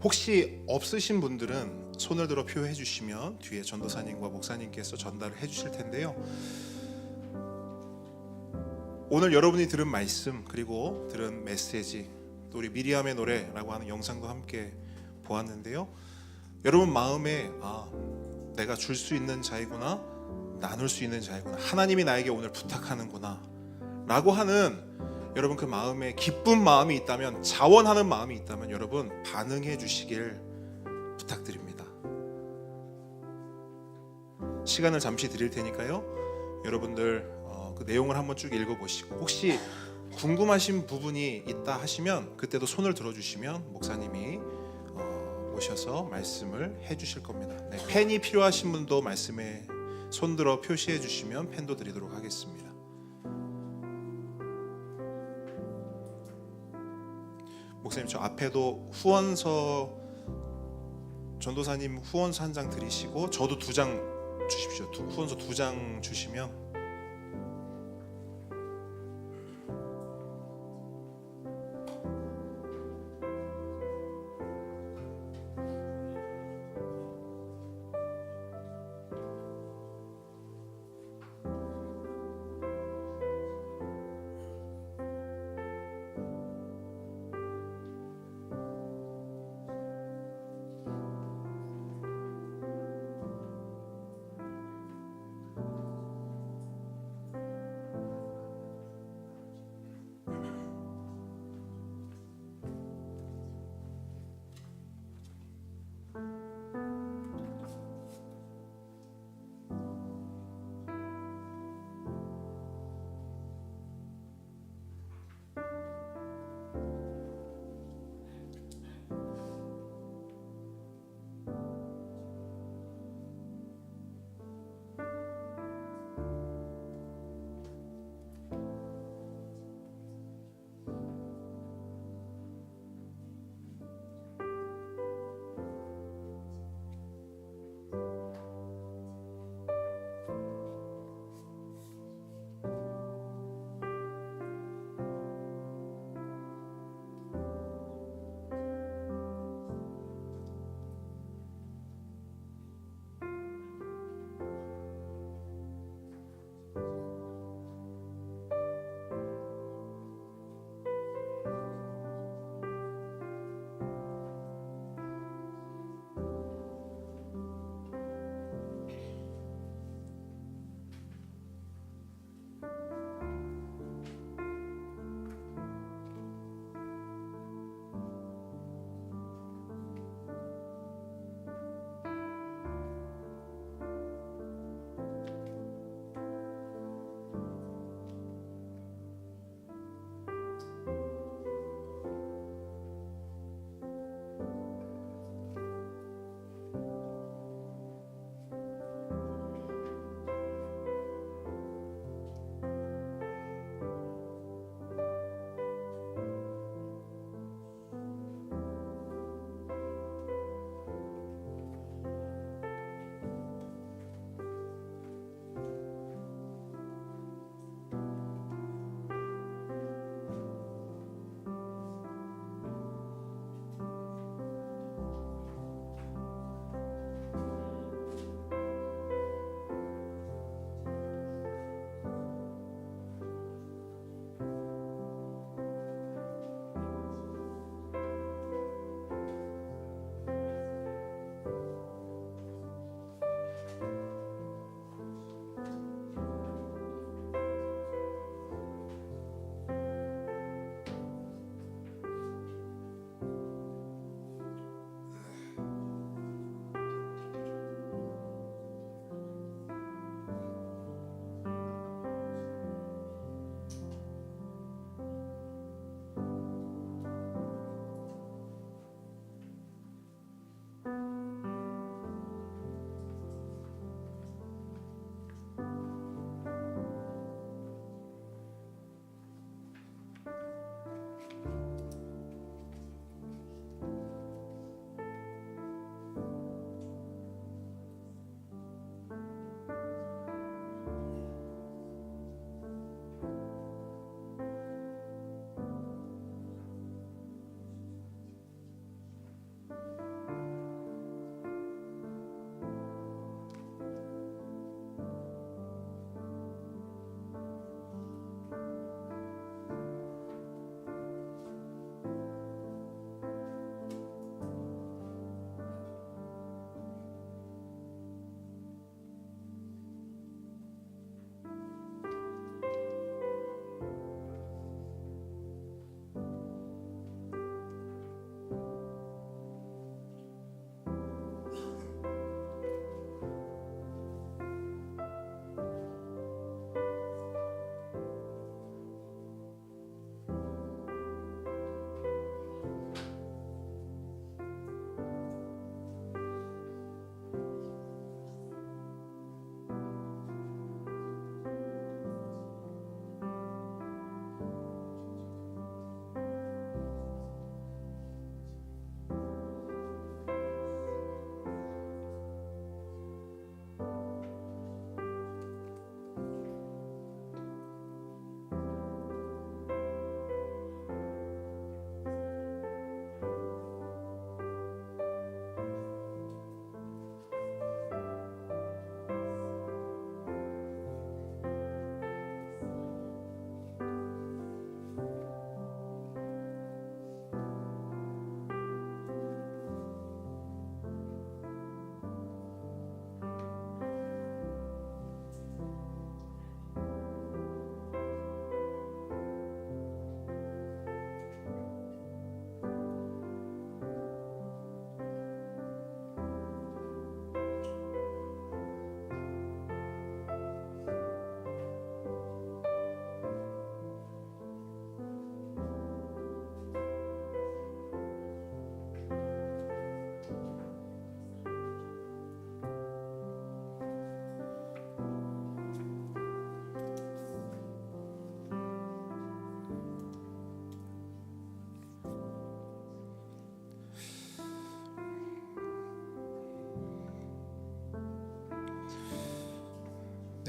[SPEAKER 1] 혹시 없으신 분들은 손을 들어 표해 주시면 뒤에 전도사님과 목사님께서 전달을 해 주실 텐데요. 오늘 여러분이 들은 말씀, 그리고 들은 메시지, 또 우리 미리암의 노래라고 하는 영상도 함께 보았는데요. 여러분 마음에 내가 줄 수 있는 자이구나, 나눌 수 있는 자이구나, 하나님이 나에게 오늘 부탁하는구나 라고 하는 여러분 그 마음에 기쁜 마음이 있다면, 자원하는 마음이 있다면 여러분 반응해 주시길 부탁드립니다. 시간을 잠시 드릴 테니까요, 여러분들 그 내용을 한번 쭉 읽어보시고 혹시 궁금하신 부분이 있다 하시면 그때도 손을 들어주시면 목사님이 오셔서 말씀을 해주실 겁니다. 네, 펜이 필요하신 분도 말씀에 손들어 표시해 주시면 펜도 드리도록 하겠습니다. 목사님, 저 앞에도 후원서, 전도사님 후원서 한 장 드리시고 저도 2장 주십시오. 후원서 2장 주시면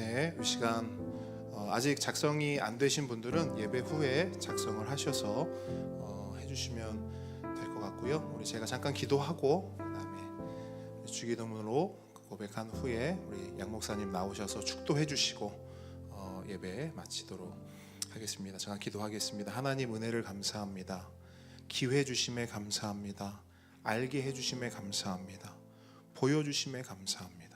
[SPEAKER 1] 네, 이 시간 아직 작성이 안 되신 분들은 예배 후에 작성을 하셔서 해주시면 될 것 같고요. 우리 제가 잠깐 기도하고 그다음에 주기도문으로 고백한 후에 우리 양 목사님 나오셔서 축도해 주시고 예배 마치도록 하겠습니다. 제가 기도하겠습니다. 하나님 은혜를 감사합니다. 기회 주심에 감사합니다. 알게 해주심에 감사합니다. 보여주심에 감사합니다.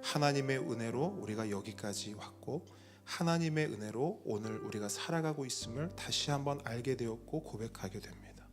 [SPEAKER 1] 하나님의 은혜로 우리가 여기까지 왔고 하나님의 은혜로 오늘 우리가 살아가고 있음을 다시 한번 알게 되었고 고백하게 됩니다.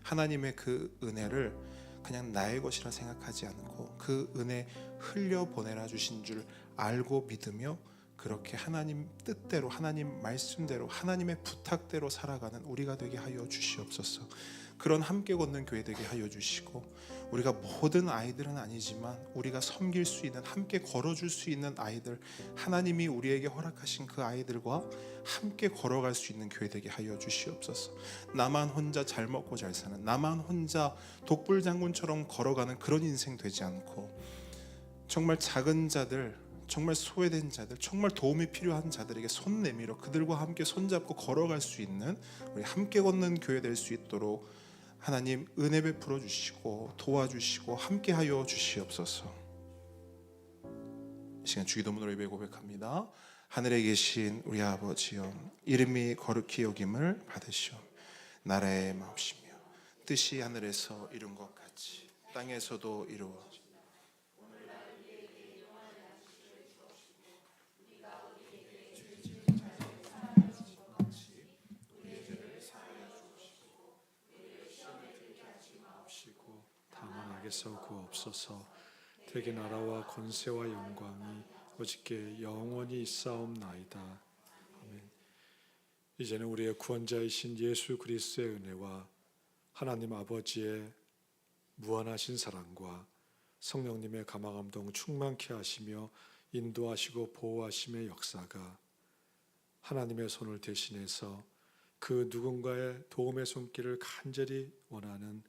[SPEAKER 1] 하나님의 그 은혜를 그냥 나의 것이라 생각하지 않고 그 은혜 흘려보내라 주신 줄 알고 믿으며 그렇게 하나님 뜻대로 하나님 말씀대로 하나님의 부탁대로 살아가는 우리가 되게 하여 주시옵소서. 그런 함께 걷는 교회 되게 하여 주시고 우리가 모든 아이들은 아니지만 우리가 섬길 수 있는 함께 걸어줄 수 있는 아이들 하나님이 우리에게 허락하신 그 아이들과 함께 걸어갈 수 있는 교회 되게 하여 주시옵소서. 나만 혼자 잘 먹고 잘 사는 나만 혼자 독불장군처럼 걸어가는 그런 인생 되지 않고 정말 작은 자들 정말 소외된 자들 정말 도움이 필요한 자들에게 손 내밀어 그들과 함께 손잡고 걸어갈 수 있는 우리 함께 걷는 교회 될 수 있도록 하나님 은혜 베풀어 주시고 도와주시고 함께하여 주시옵소서. 이 시간 주기도문으로 예배 고백합니다. 하늘에 계신 우리 아버지여 이름이 거룩히 여김을 받으시오. 나라의 마옵시며 뜻이 하늘에서 이룬 것 같이 땅에서도 이루어지고
[SPEAKER 4] 다만 악에서 구하옵소서. 대개 나라와 권세와 영광이 오직게 영원히 있사옵나이다. 아멘. 이제는 우리의 구원자이신 예수 그리스도의 은혜와 하나님 아버지의 무한하신 사랑과 성령님의 감화감동 충만케 하시며 인도하시고 보호하심의 역사가 하나님의 손을 대신해서 그 누군가의 도움의 손길을 간절히 원하는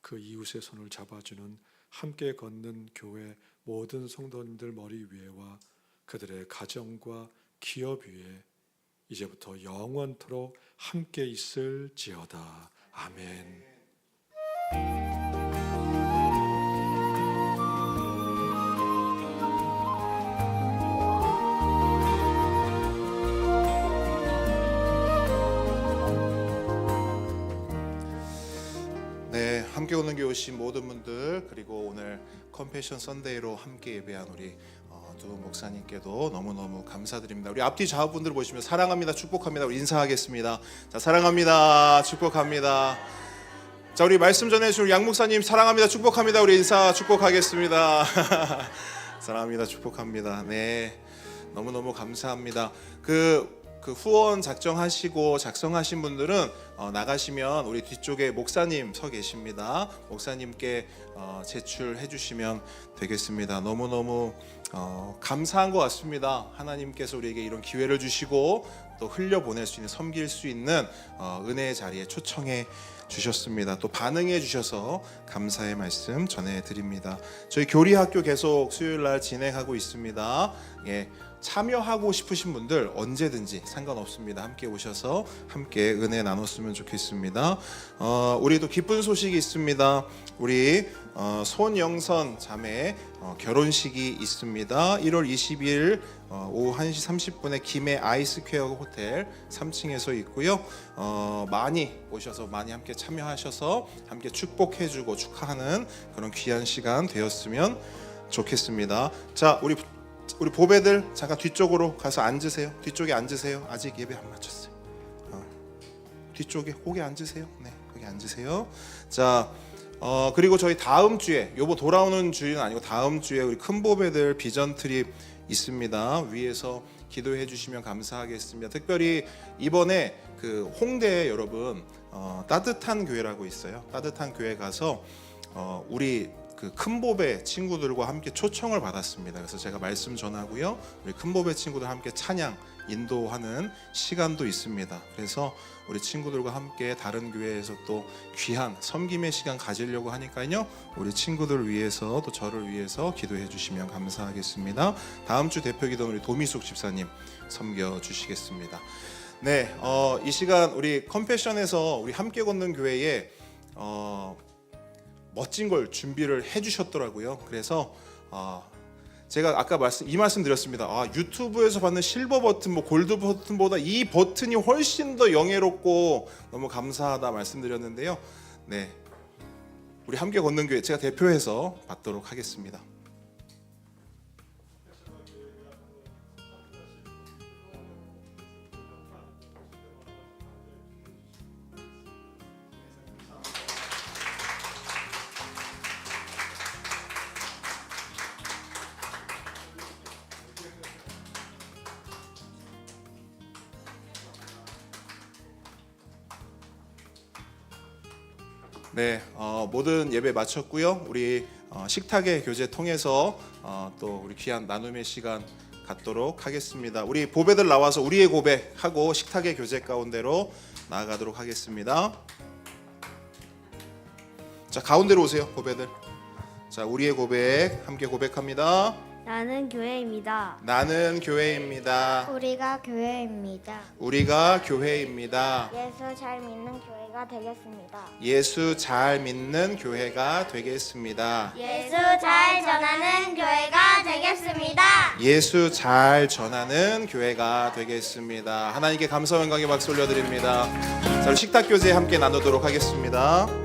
[SPEAKER 4] 그 이웃의 손을 잡아주는 함께 걷는 교회 모든 성도님들 머리 위에와 그들의 가정과 기업 위에 이제부터 영원토록 함께 있을지어다. 아멘.
[SPEAKER 1] 네, 함께 오는 교회 오신 모든 분들 그리고 오늘 컴패션 선데이로 함께 예배한 우리 두 목사님께도 너무너무 감사드립니다. 우리 앞뒤 좌우분들 보시면 사랑합니다 축복합니다 우리 인사하겠습니다. 자, 사랑합니다 축복합니다. 자, 우리 말씀 전해주신 우리 양 목사님 사랑합니다 축복합니다 우리 인사 축복하겠습니다. 사랑합니다 축복합니다. 네, 너무너무 감사합니다. 그 후원 작정하시고 작성하신 분들은 나가시면 우리 뒤쪽에 목사님 서 계십니다. 목사님께 제출해 주시면 되겠습니다. 너무너무 감사한 것 같습니다. 하나님께서 우리에게 이런 기회를 주시고 또 흘려보낼 수 있는 섬길 수 있는 은혜의 자리에 초청해 주셨습니다. 또 반응해 주셔서 감사의 말씀 전해드립니다. 저희 교리학교 계속 수요일날 진행하고 있습니다. 예, 참여하고 싶으신 분들 언제든지 상관없습니다. 함께 오셔서 함께 은혜 나눴으면 좋겠습니다. 우리도 기쁜 소식이 있습니다. 우리 손영선 자매 결혼식이 있습니다. 1월 20일 오후 1시 30분에 김해 아이스퀘어 호텔 3층에서 있고요. 많이 오셔서 많이 함께 참여하셔서 함께 축복해주고 축하하는 그런 귀한 시간 되었으면 좋겠습니다. 자, 우리 보배들 잠깐 뒤쪽으로 가서 앉으세요. 뒤쪽에 앉으세요. 아직 예배 안 마쳤어요. 뒤쪽에 거기 앉으세요. 네, 거기 앉으세요. 자, 그리고 저희 다음 주에 요거 돌아오는 주일은 아니고 다음 주에 우리 큰 보배들 비전 트립 있습니다. 위에서 기도해 주시면 감사하겠습니다. 특별히 이번에 그 홍대에 여러분 따뜻한 교회라고 있어요. 따뜻한 교회 가서 우리 그 큰보배 친구들과 함께 초청을 받았습니다. 그래서 제가 말씀 전하고요. 우리 큰보배 친구들 함께 찬양 인도하는 시간도 있습니다. 그래서 우리 친구들과 함께 다른 교회에서 또 귀한 섬김의 시간 가지려고 하니까요. 우리 친구들 위해서 또 저를 위해서 기도해 주시면 감사하겠습니다. 다음 주 대표기도 우리 도미숙 집사님 섬겨 주시겠습니다. 네, 이 시간 우리 컴패션에서 우리 함께 걷는 교회에 멋진 걸 준비를 해주셨더라고요. 그래서 제가 아까 이 말씀 드렸습니다. 유튜브에서 받는 실버 버튼, 뭐 골드 버튼보다 이 버튼이 훨씬 더 영예롭고 너무 감사하다 말씀드렸는데요. 네, 우리 함께 걷는 교회 제가 대표해서 받도록 하겠습니다. 네, 모든 예배 마쳤고요. 우리 식탁의 교제 통해서 또 우리 귀한 나눔의 시간 갖도록 하겠습니다. 우리 보배들 나와서 우리의 고백하고 식탁의 교제 가운데로 나아가도록 하겠습니다. 자, 가운데로 오세요, 보배들. 자, 우리의 고백 함께 고백합니다.
[SPEAKER 10] 나는 교회입니다.
[SPEAKER 1] 나는 교회입니다.
[SPEAKER 10] 우리가 교회입니다.
[SPEAKER 1] 우리가 교회입니다.
[SPEAKER 10] 예수 잘 믿는 교회가 되겠습니다.
[SPEAKER 1] 예수 잘 믿는 교회가 되겠습니다.
[SPEAKER 10] 예수 잘 전하는 교회가 되겠습니다.
[SPEAKER 1] 예수 잘 전하는 교회가 되겠습니다. 하나님께 감사와 영광의 박수 올려드립니다. 자, 우리 식탁 교제 함께 나누도록 하겠습니다.